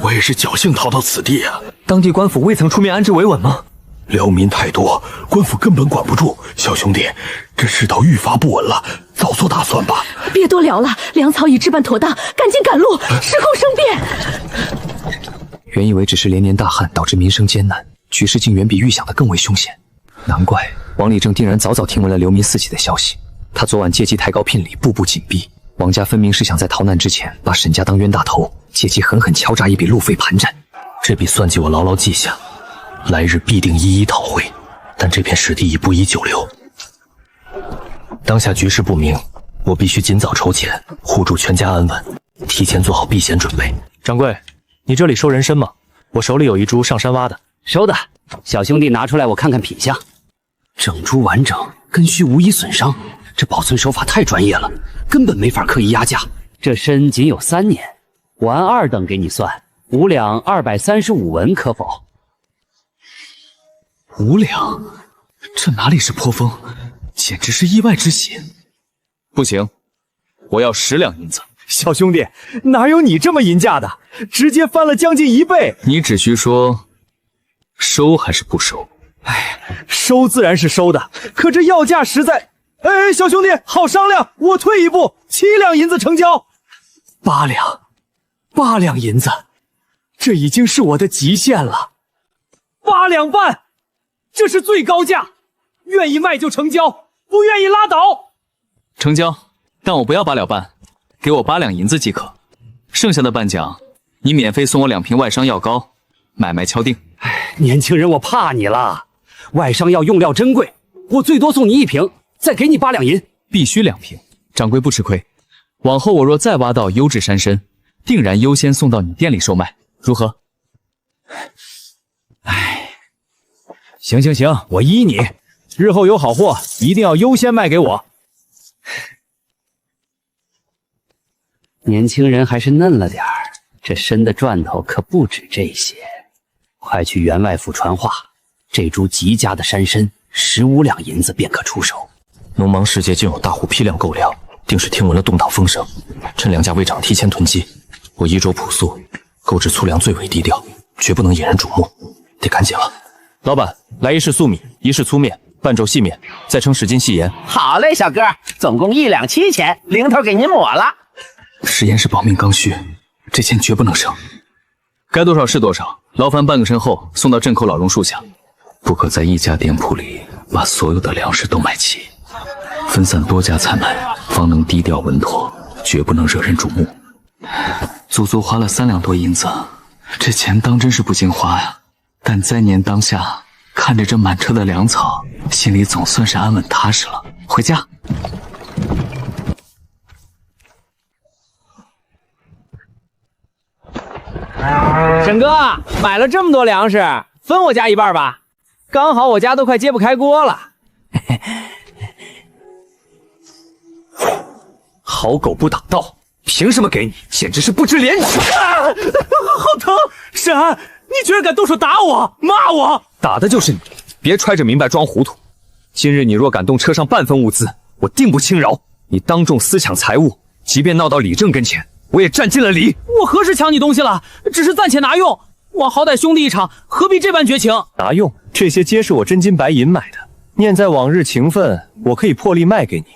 我也是侥幸逃到此地啊。当地官府未曾出面安置维稳吗？流民太多，官府根本管不住。小兄弟，这世道愈发不稳了，早做打算吧。别多聊了，粮草已置办妥当，赶紧赶路，时空生变。原以为只是连年大旱导致民生艰难，局势竟远比预想的更为凶险。难怪王理正定然早早听闻了流民四起的消息。他昨晚借机抬高聘礼，步步紧逼。王家分明是想在逃难之前把沈家当冤大头，借机狠狠敲诈一笔路费盘缠。这笔算计我牢牢记下，来日必定一一讨回。但这片石地已不宜久留，当下局势不明，我必须尽早筹钱，护住全家安稳，提前做好避险准备。掌柜，你这里收人参吗？我手里有一株上山挖的。收的，小兄弟拿出来我看看品相。整株完整，根须无一损伤，这保存手法太专业了，根本没法刻意压价。这参仅有3年，我按2等给你算，5两235文，可否？5两，这哪里是颇丰，简直是意外之喜。不行，我要10两银子。小兄弟，哪有你这么淫价的？直接翻了将近1倍。你只需说收还是不收？哎，收自然是收的，可这要价实在……哎，小兄弟，好商量，我退一步，7两银子成交。8两银子，这已经是我的极限了。8两半，这是最高价，愿意卖就成交，不愿意拉倒。成交，但我不要8两半，给我8两银子即可。剩下的半奖，你免费送我2瓶外伤药膏，买卖敲定。年轻人，我怕你了。外伤药用料珍贵，我最多送你1瓶，再给你8两银。必须2瓶，掌柜不吃亏。往后我若再挖到优质山参，定然优先送到你店里售卖，如何？行，我依你。日后有好货，一定要优先卖给我。年轻人还是嫩了点儿，这参的赚头可不止这些。快去员外府传话，这株极佳的山参15两银子便可出手。农忙世界竟有大户批量购粮，定是听闻了动荡风声，趁梁家卫长提前囤积。我衣着朴素，购置粗粮最为低调，绝不能引人瞩目，得赶紧了。老板，来1式素米，1式粗面，半轴细面，再称10斤细盐。好嘞，小哥，总共1两7钱，零头给您抹了。食盐是保命刚需，这钱绝不能省。该多少是多少，劳烦半个身后送到镇口老榕树下。不可在一家店铺里把所有的粮食都买齐，分散多家采买，方能低调稳妥，绝不能惹人瞩目。足足花了3两多银子，这钱当真是不经花呀。但灾年当下，看着这满车的粮草，心里总算是安稳踏实了。回家。沈哥，买了这么多粮食，分我家一半吧，刚好我家都快揭不开锅了。好狗不挡道，凭什么给你？简直是不知廉耻！好疼！沈安，你居然敢动手打我，骂我！打的就是你，别揣着明白装糊涂。今日你若敢动车上半分物资，我定不轻饶。你当众私抢财物，即便闹到李正跟前，我也占尽了理。我何时抢你东西了？只是暂且拿用，我好歹兄弟一场，何必这般绝情？拿用？这些皆是我真金白银买的，念在往日情分，我可以破例卖给你，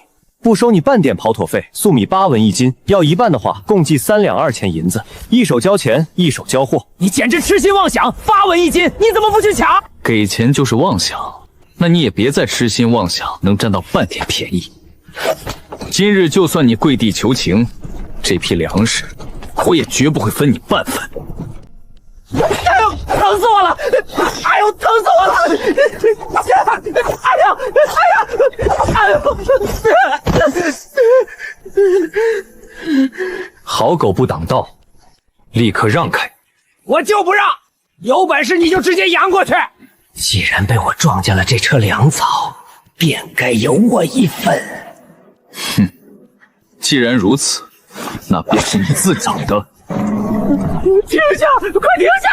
不收你半点跑妥费。粟米8文1斤，要一半的话，共计3两2钱银子，一手交钱，一手交货。你简直痴心妄想！8文1斤，你怎么不去抢？给钱就是妄想，那你也别再痴心妄想能占到半点便宜。今日就算你跪地求情，这批粮食我也绝不会分你半分。哎呦，疼死我了！哎呦，疼死我了！哎呦！好狗不挡道，立刻让开！我就不让！有本事你就直接扬过去！既然被我撞见了这车粮草，便该有我一份。哼，既然如此，那便是你自找的。停下！快停下！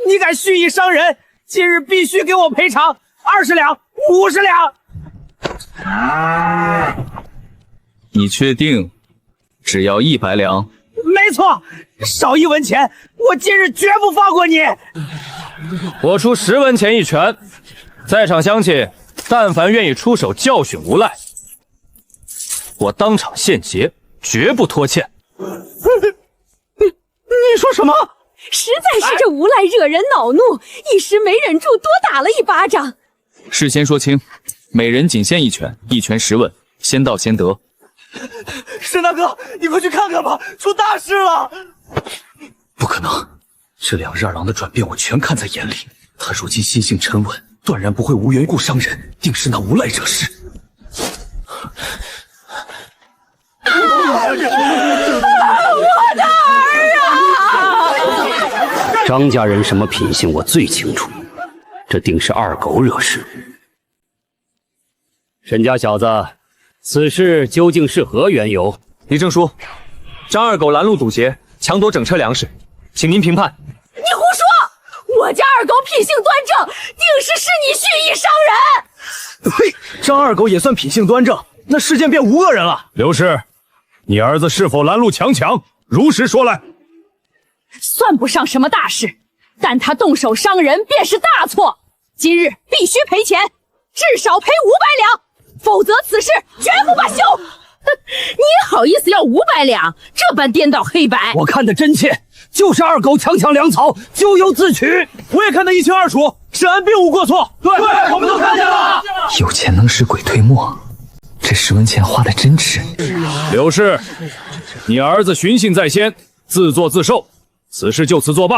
你敢蓄意伤人，今日必须给我赔偿20两、50两。你确定？只要100两？没错，少1文钱，我今日绝不放过你。我出10文钱一拳，在场乡亲但凡愿意出手教训无赖，我当场现结，绝不拖欠。你说什么？实在是这无赖惹人恼怒，一时没忍住，多打了1巴掌。事先说清，每人仅限1拳，一拳10文，先到先得。沈大哥，你快去看看吧，出大事了！不可能，这2日二郎的转变我全看在眼里。他如今心性沉稳，断然不会无缘故伤人，定是那无赖惹事。我的儿啊！张家人什么品性我最清楚，这定是二狗惹事。沈家小子，此事究竟是何缘由？李正叔，张二狗拦路堵截，抢夺整车粮食，请您评判。你胡说！我家二狗品性端正，定是你蓄意伤人。呸！张二狗也算品性端正，那事件便无恶人了。刘氏，你儿子是否拦路强抢？如实说来。算不上什么大事，但他动手伤人便是大错。今日必须赔钱，至少赔500两，否则此事绝不罢休。你也好意思要500两？这般颠倒黑白，我看得真切，就是二狗强抢粮草，咎由自取。我也看得一清二楚，沈安并无过错。对，我们都看见了。有钱能使鬼推磨，这10文钱花的真值。刘氏，你儿子寻衅在先，自作自受，此事就此作罢。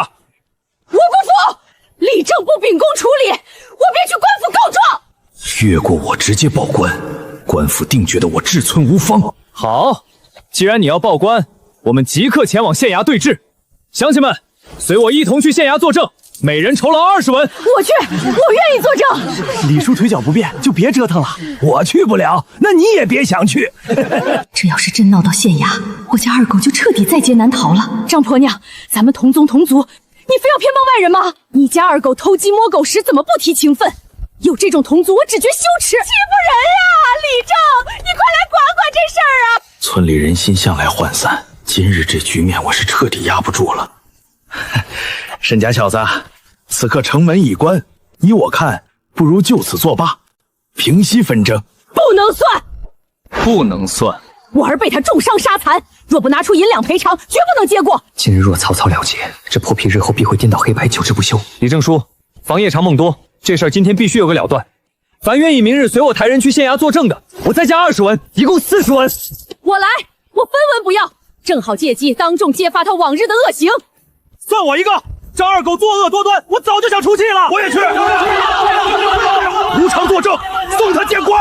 吴姑父，立正不秉公处理，我便去官府告状。越过我直接报官，官府定觉得我志存无方。好，既然你要报官，我们即刻前往县衙对质。乡亲们，随我一同去县衙作证，每人酬劳20文。我去，我愿意作证。李叔腿脚不便，就别折腾了。我去不了，那你也别想去。这要是真闹到县衙，我家二狗就彻底在劫难逃了。张婆娘，咱们同宗同族，你非要偏帮外人吗？你家二狗偷鸡摸狗时怎么不提情分？有这种同族，我只觉羞耻，欺负人呀！李正，你快来管管这事儿啊！村里人心向来涣散，今日这局面我是彻底压不住了。沈家小子，此刻城门已关，依我看，不如就此作罢，平息纷争。不能算，不能算。我儿被他重伤杀残，若不拿出银两赔偿，绝不能接过。今日若草草了结，这破皮日后必会颠倒黑白，久治不休。李正叔，防夜长梦多，这事儿今天必须有个了断。凡愿意明日随我抬人去县衙作证的，我再加20文，一共40文。我来，我分文不要，正好借机当众揭发他往日的恶行。算我一个！张二狗作恶多端，我早就想出气了。我也去，无偿作证，送他见官。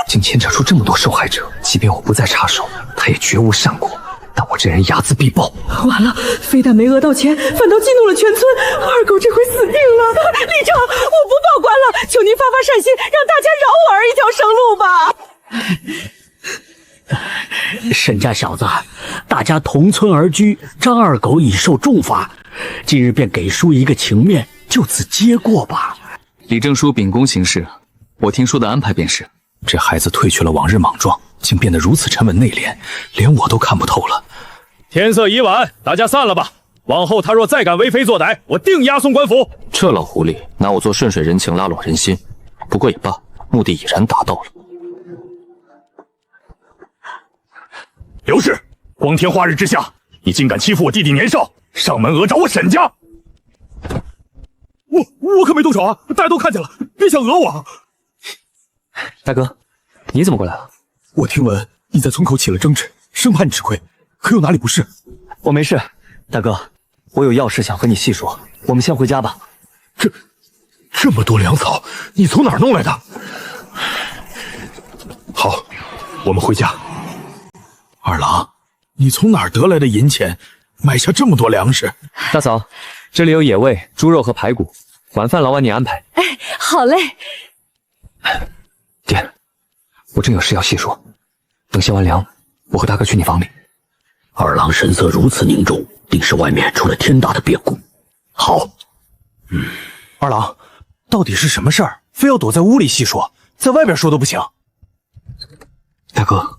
竟牵扯出这么多受害者，即便我不再插手，他也绝无善果。但我这人睚眦必报。完了，非但没讹到钱，反倒激怒了全村，二狗这回死定了。李正，我不报官了，求您发发善心，让大家饶我儿一条生路吧。沈家小子，大家同村而居，张二狗已受重罚，今日便给叔一个情面，就此接过吧。李正叔秉公行事，我听叔的安排便是。这孩子褪去了往日莽撞，竟变得如此沉稳内敛，连我都看不透了。天色已晚，大家散了吧。往后他若再敢为非作歹，我定押送官府。这老狐狸拿我做顺水人情，拉拢人心，不过也罢，目的已然达到了。刘氏，光天化日之下，你竟敢欺负我弟弟年少，上门讹找我沈家！我可没动手啊！大家都看见了，别想讹我。大哥，你怎么过来了？我听闻你在村口起了争执，生怕你吃亏，可有哪里不是？我没事，大哥，我有要事想和你细说，我们先回家吧。这么多粮草，你从哪儿弄来的？好，我们回家。二郎，你从哪儿得来的银钱，买下这么多粮食？大嫂，这里有野味、猪肉和排骨，晚饭劳完你安排。哎，好嘞。爹，我正有事要细说，等卸完粮，我和大哥去你房里。二郎神色如此凝重，定是外面出了天大的变故。好，二郎，到底是什么事儿？非要躲在屋里细说，在外边说都不行。大哥，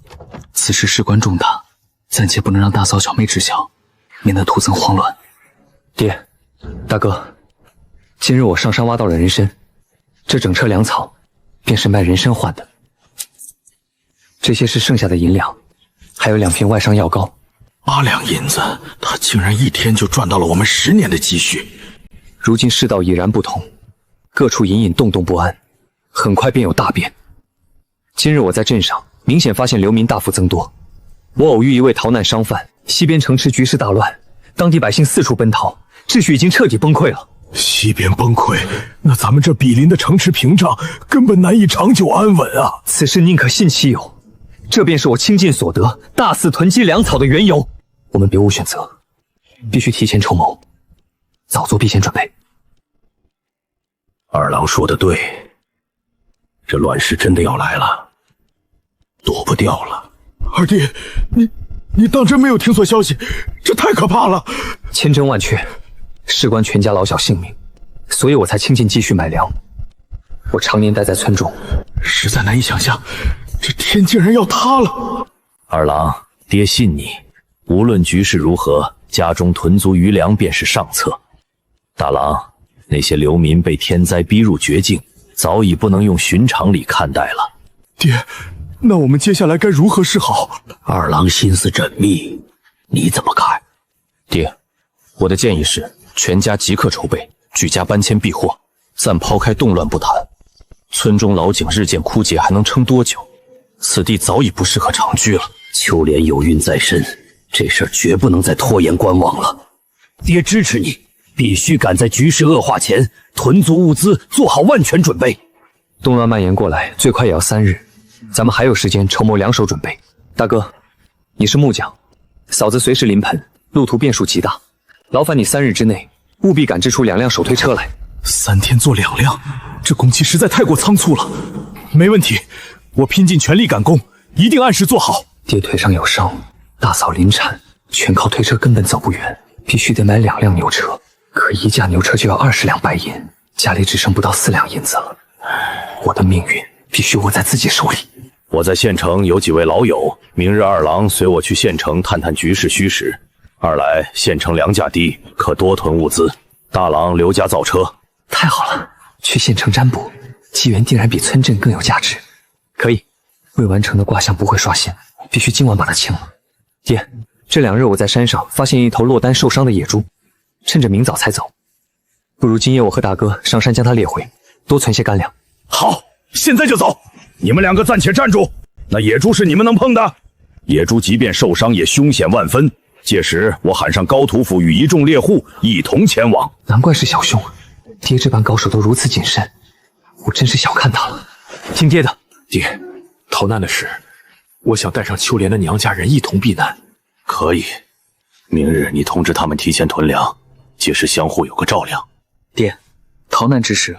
此事事关重大，暂且不能让大嫂小妹知晓，免得徒增慌乱。爹，大哥，今日我上山挖到了人参，这整车粮草便是卖人参换的。这些是剩下的银两，还有2瓶外伤药膏。8两银子，他竟然一天就赚到了我们10年的积蓄。如今世道已然不同，各处隐隐动荡不安，很快便有大变。今日我在镇上明显发现流民大幅增多，我偶遇一位逃难商贩，西边城池局势大乱，当地百姓四处奔逃，秩序已经彻底崩溃了。西边崩溃，那咱们这毗邻的城池屏障根本难以长久安稳啊！此事宁可信其有，这便是我倾尽所得，大肆囤积粮草的缘由。我们别无选择，必须提前筹谋，早做避险准备。二郎说的对，这乱世真的要来了，躲不掉了。二弟，你当真没有听错消息？这太可怕了！千真万确，事关全家老小性命，所以我才倾尽积蓄买粮。我常年待在村中，实在难以想象，这天竟然要塌了。二郎，爹信你，无论局势如何，家中囤足余粮便是上策。大郎，那些流民被天灾逼入绝境，早已不能用寻常理看待了。爹，那我们接下来该如何是好？二郎心思缜密，你怎么看？爹，我的建议是，全家即刻筹备，举家搬迁避祸，暂抛开动乱不谈。村中老井日渐枯竭，还能撑多久？此地早已不适合长居了。秋莲有孕在身，这事儿绝不能再拖延观望了。爹支持你，必须赶在局势恶化前囤足物资，做好万全准备。动乱蔓延过来，最快也要3日，咱们还有时间筹谋两手准备。大哥，你是木匠，嫂子随时临盆，路途变数极大，劳烦你3日之内务必赶制出2辆手推车来。3天做2辆，这工期实在太过仓促了。没问题，我拼尽全力赶工，一定按时做好。爹腿上有伤，大嫂临产，全靠推车根本走不远，必须得买2辆牛车。可1架牛车就要20两白银，家里只剩不到4两银子了。我的命运必须握在自己手里。我在县城有几位老友，明日二郎随我去县城探探局势虚实。二来县城粮价低，可多囤物资。大郎留家造车。太好了，去县城占卜，机缘定然比村镇更有价值。可以，未完成的卦象不会刷新，必须今晚把它清了。爹，这2日我在山上发现一头落单受伤的野猪，趁着明早才走。不如今夜我和大哥上山将它猎回，多存些干粮。好，现在就走。你们2个暂且站住，那野猪是你们能碰的？野猪即便受伤也凶险万分。届时我喊上高屠夫与一众猎户一同前往。难怪是小兄，爹这般高手都如此谨慎，我真是小看他了。听爹的。爹，逃难的事，我想带上秋莲的娘家人一同避难。可以，明日你通知他们提前囤粮，届时相互有个照料。爹，逃难之事，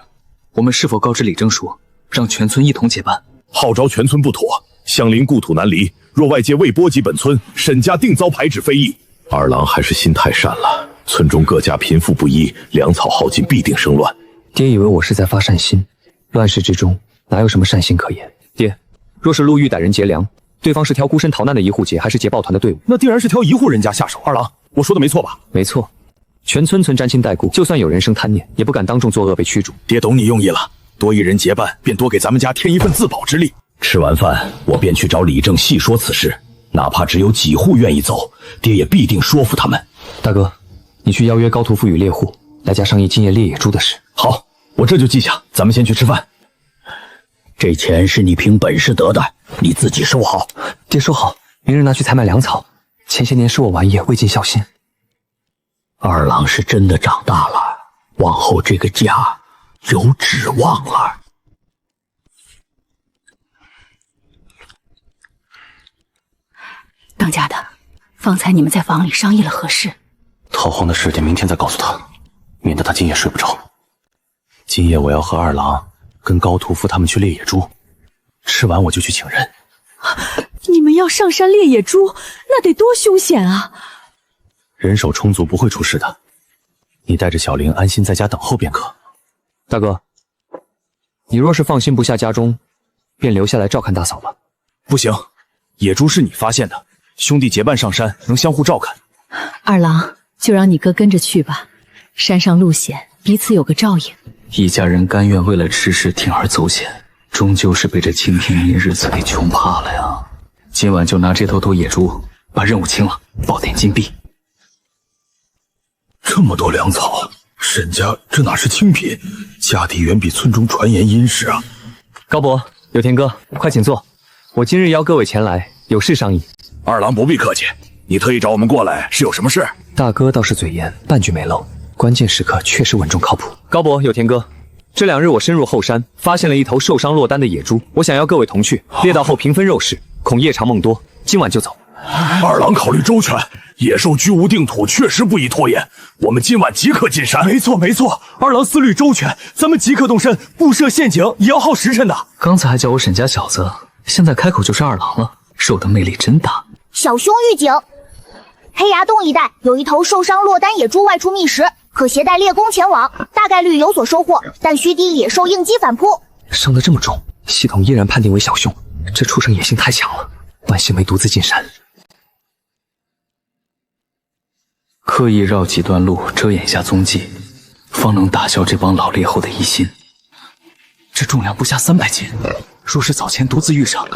我们是否告知李征说，让全村一同结伴？号召全村不妥，相邻故土难离。若外界未波及本村，沈家定遭排斥非议。二郎还是心太善了，村中各家贫富不一，粮草耗尽必定生乱。爹以为我是在发善心，乱世之中哪有什么善心可言？爹，若是路遇歹人劫粮，对方是挑孤身逃难的一户劫，还是劫抱团的队伍？那定然是挑一户人家下手。二郎，我说的没错吧？没错，全村沾亲带故，就算有人生贪念，也不敢当众作恶被驱逐。爹懂你用意了，多一人结伴，便多给咱们家添一份自保之力。吃完饭，我便去找李正细说此事，哪怕只有几户愿意走，爹也必定说服他们。大哥，你去邀约高屠夫与猎户，来家商议今夜猎野猪的事。好，我这就记下。咱们先去吃饭。这钱是你凭本事得的，你自己收好。爹收好，明日拿去采买粮草。前些年是我玩叶，未尽孝心。二郎是真的长大了，往后这个家有指望了。当家的，方才你们在房里商议了何事？逃荒的事情明天再告诉他，免得他今夜睡不着。今夜我要和二郎跟高屠夫他们去猎野猪，吃完我就去请人。你们要上山猎野猪，那得多凶险啊！人手充足，不会出事的。你带着小玲安心在家等候便可。大哥，你若是放心不下家中，便留下来照看大嫂吧。不行，野猪是你发现的，兄弟结伴上山，能相互照看。二郎，就让你哥跟着去吧，山上路险，彼此有个照应。一家人甘愿为了吃食铤而走险，终究是被这清贫一日子给穷怕了呀。今晚就拿这头野猪把任务清了，报点金币。这么多粮草，沈家这哪是清贫，家底远比村中传言殷实啊！高伯、有田哥，快请坐。我今日邀各位前来，有事商议。二郎不必客气，你特意找我们过来是有什么事？大哥倒是嘴严，半句没漏，关键时刻确实稳重靠谱。高伯、有田哥，这2日我深入后山，发现了一头受伤落单的野猪，我想要各位同去，猎到后平分肉食，恐夜长梦多，今晚就走。二郎考虑周全，野兽居无定土，确实不宜拖延。我们今晚即刻进山。没错没错，二郎思虑周全，咱们即刻动身，布设陷阱也要耗时辰的。刚才还叫我沈家小子，现在开口就是二郎了，受的魅力真大。小兄预警，黑崖洞一带有一头受伤落单野猪外出觅食，可携带猎弓前往，大概率有所收获，但需敌野兽应激反扑。伤得这么重，系统依然判定为小凶，这畜生野性太强了，万幸没独自进山。刻意绕几段路遮掩下踪迹，方能打消这帮老猎后的疑心。这重量不下300斤，若是早前独自遇上，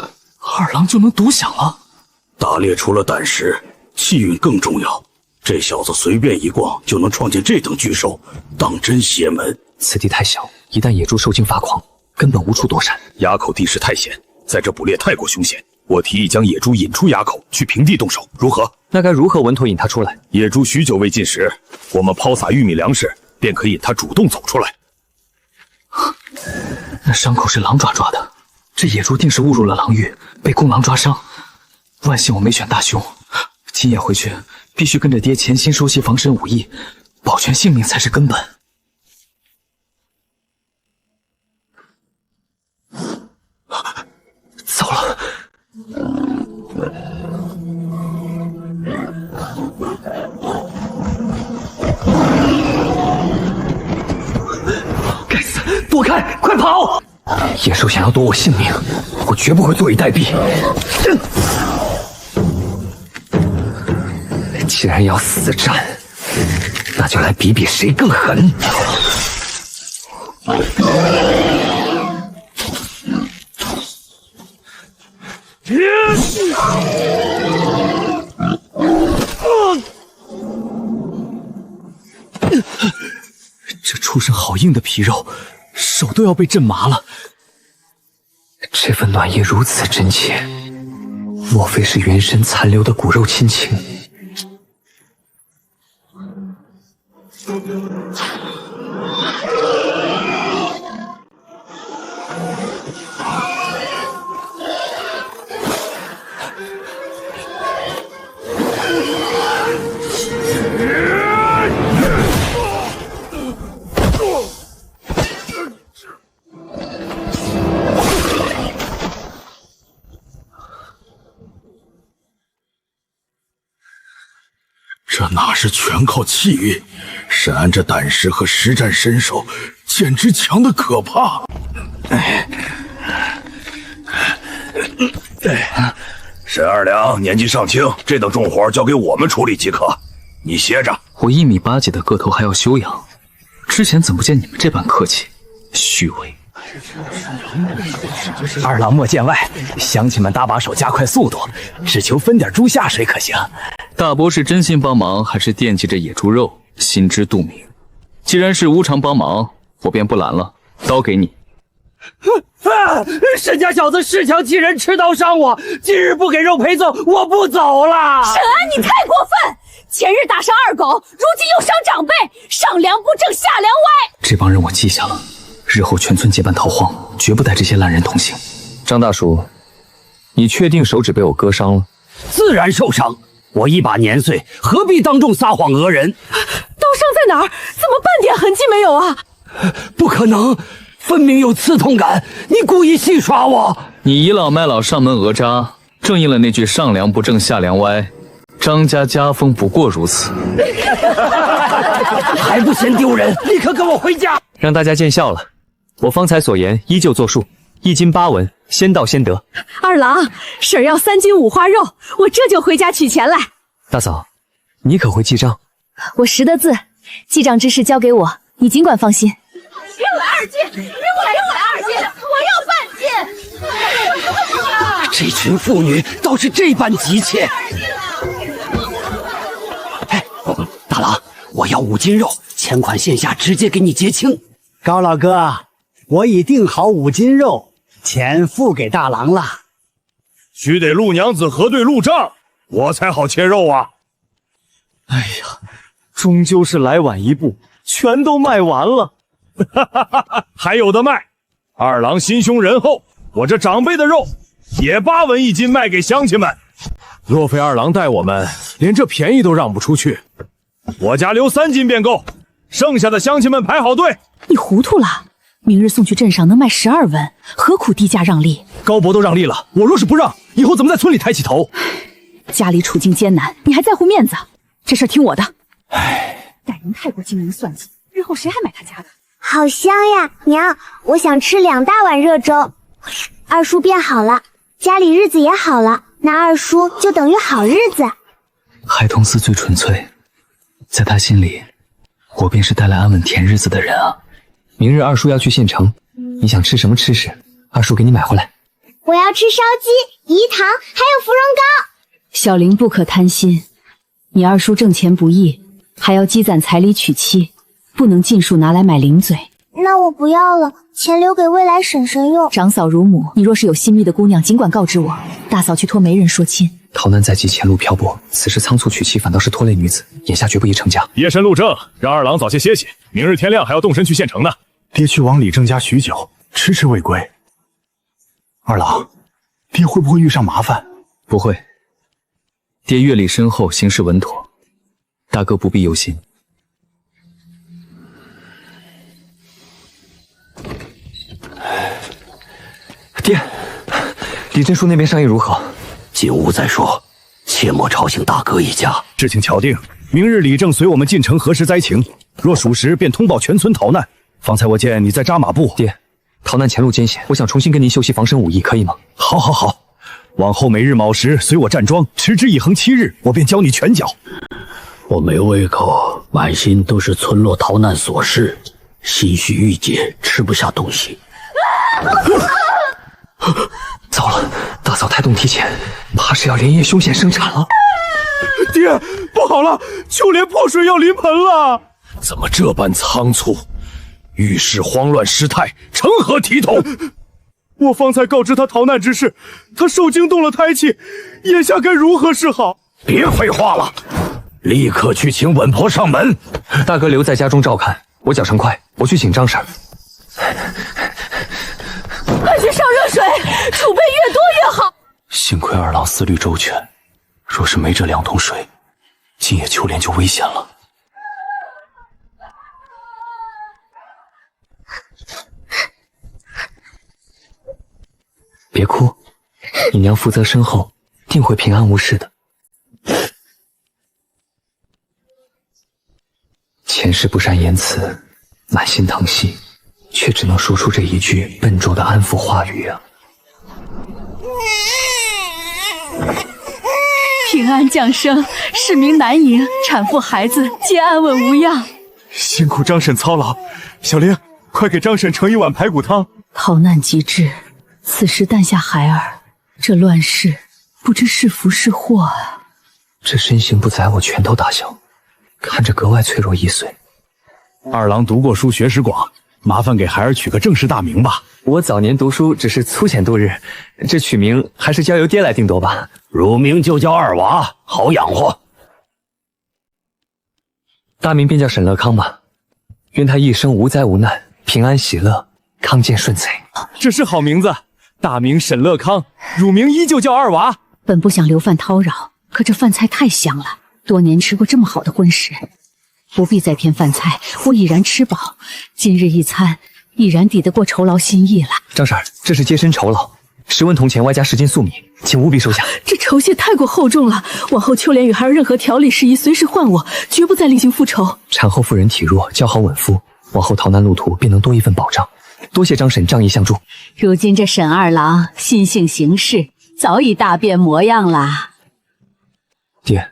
二郎就能独享了。打猎除了胆识，气运更重要。这小子随便一逛就能创建这等巨兽，当真邪门。此地太小，一旦野猪受惊发狂，根本无处躲闪。垭口地势太险，在这捕猎太过凶险。我提议将野猪引出垭口，去平地动手，如何？那该如何稳妥引它出来？野猪许久未进食，我们抛洒玉米粮食，便可以引它主动走出来。那伤口是狼爪抓的，这野猪定是误入了狼域，被公狼抓伤。万幸我没选大凶，今夜回去必须跟着爹潜心熟习防身武艺，保全性命才是根本。糟了！该死！躲开！快跑！野兽想要夺我性命，我绝不会坐以待毙。既然要死战，那就来比比谁更狠。这畜生好硬的皮肉，手都要被震麻了。这份暖意如此真切，莫非是原神残留的骨肉亲情？这哪是全靠气运？沈安这胆识和实战身手，简直强得可怕。沈二娘年纪尚轻，这等重活交给我们处理即可。你歇着。我1米8几的个头还要修养，之前怎么不见你们这般客气？虚伪！二郎莫见外，乡亲们搭把手加快速度，只求分点猪下水可行。大伯是真心帮忙，还是惦记着野猪肉？心知肚明。既然是无偿帮忙，我便不拦了。刀给你。沈家小子恃强欺人，持刀伤我，今日不给肉陪葬，我不走了。沈安，你太过分！前日打伤二狗，如今又伤长辈，上梁不正下梁歪。这帮人我记下了，日后全村结伴逃荒，绝不带这些烂人同行。张大叔，你确定手指被我割伤了？自然受伤。我一把年岁，何必当众撒谎讹人？刀伤在哪儿？怎么半点痕迹没有啊？不可能，分明有刺痛感，你故意戏耍我。你倚老卖老上门讹诈，正应了那句上梁不正下梁歪。张家家风不过如此。还不嫌丢人？立刻跟我回家！让大家见笑了。我方才所言依旧作数，1斤8文，先到先得。二郎，婶儿要3斤五花肉，我这就回家取钱来。大嫂，你可会记账？我识得字，记账之事交给我，你尽管放心。给我2斤，给我2斤，我要半斤。这群妇女倒是这般急切。大郎，我要5斤肉，钱款现下直接给你结清。高老哥，我已定好5斤肉，钱付给大郎了。须得陆娘子核对路账，我才好切肉啊。哎呀，终究是来晚一步，全都卖完了。还有的卖。二郎心胸仁厚，我这长辈的肉也8文1斤卖给乡亲们。若非二郎带我们，连这便宜都让不出去。我家留3斤便够，剩下的乡亲们排好队。你糊涂了，明日送去镇上能卖12文，何苦低价让利？高伯都让利了，我若是不让，以后怎么在村里抬起头？家里处境艰难，你还在乎面子？这事儿听我的。待人太过精明算计，日后谁还买他家的？好香呀，娘，我想吃2大碗热粥。二叔变好了，家里日子也好了，那二叔就等于好日子。海童寺最纯粹，在他心里，我便是带来安稳甜日子的人啊。明日二叔要去县城，你想吃什么吃食，二叔给你买回来。我要吃烧鸡、饴糖，还有芙蓉糕。小玲不可贪心，你二叔挣钱不易，还要积攒彩礼娶妻，不能尽数拿来买零嘴。那我不要了，钱留给未来婶婶用。长嫂如母，你若是有心密的姑娘，尽管告知我，大嫂去托媒人说亲。逃难在即，前路漂泊，此时仓促娶妻，反倒是拖累女子，眼下绝不宜成家。夜深路正，让二郎早些歇息，明日天亮还要动身去县城呢。爹去往李正家许久，迟迟未归。二郎，爹会不会遇上麻烦？不会，爹阅历深厚，行事稳妥，大哥不必忧心。爹，李振书那边商议如何？进屋再说，切莫吵醒大哥一家。事情敲定，明日李正随我们进城核实灾情，若属实便通报全村逃难。方才我见你在扎马步，爹，逃难前路艰险，我想重新跟您修习防身武艺，可以吗？好，好，好。往后每日卯时随我站桩，持之以恒7日，我便教你拳脚。我没胃口，满心都是村落逃难琐事，心绪郁结，吃不下东西。糟了，大嫂胎动提前，怕是要连夜凶险生产了。爹，不好了，秋莲破水要临盆了！怎么这般仓促？遇事慌乱失态，成何体统？我方才告知他逃难之事，他受惊动了胎气，眼下该如何是好？别废话了，立刻去请稳婆上门。大哥留在家中照看，我脚程快，我去请张婶。快去上热水，储备越多越好。幸亏二郎思虑周全，若是没这2桶水，今夜秋莲就危险了。别哭，你娘福泽深厚，定会平安无事的。前世不善言辞，满心疼惜，却只能说出这一句笨拙的安抚话语啊！平安降生，市民南营，产妇孩子皆安稳无恙。辛苦张婶操劳，小玲，快给张婶盛一碗排骨汤。逃难及至，此时诞下孩儿，这乱世不知是福是祸啊！这身形不载我拳头大小，看着格外脆弱易碎。二郎读过书，学识广，麻烦给孩儿取个正式大名吧。我早年读书只是粗浅度日，这取名还是交由爹来定夺吧。乳名就叫二娃，好养活。大名便叫沈乐康吧，愿他一生无灾无难，平安喜乐，康健顺遂。这是好名字，大名沈乐康，乳名依旧叫二娃。本不想留饭叨扰，可这饭菜太香了，多年吃过这么好的荤食，不必再添饭菜，我已然吃饱。今日一餐，已然抵得过酬劳心意了。张婶，这是接身酬劳，10文铜钱外加10斤粟米，请务必收下。这酬谢太过厚重了，往后秋莲与孩儿任何调理事宜，随时唤我，绝不再另行复仇。产后妇人体弱，较好稳夫，往后逃难路途便能多一份保障。多谢张婶仗义相助。如今这沈二郎心性行事，早已大变模样啦。爹，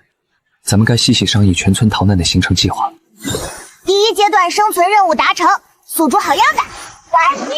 咱们该细细商议全村逃难的行程计划。第1阶段生存任务达成，宿主好样的！完毕。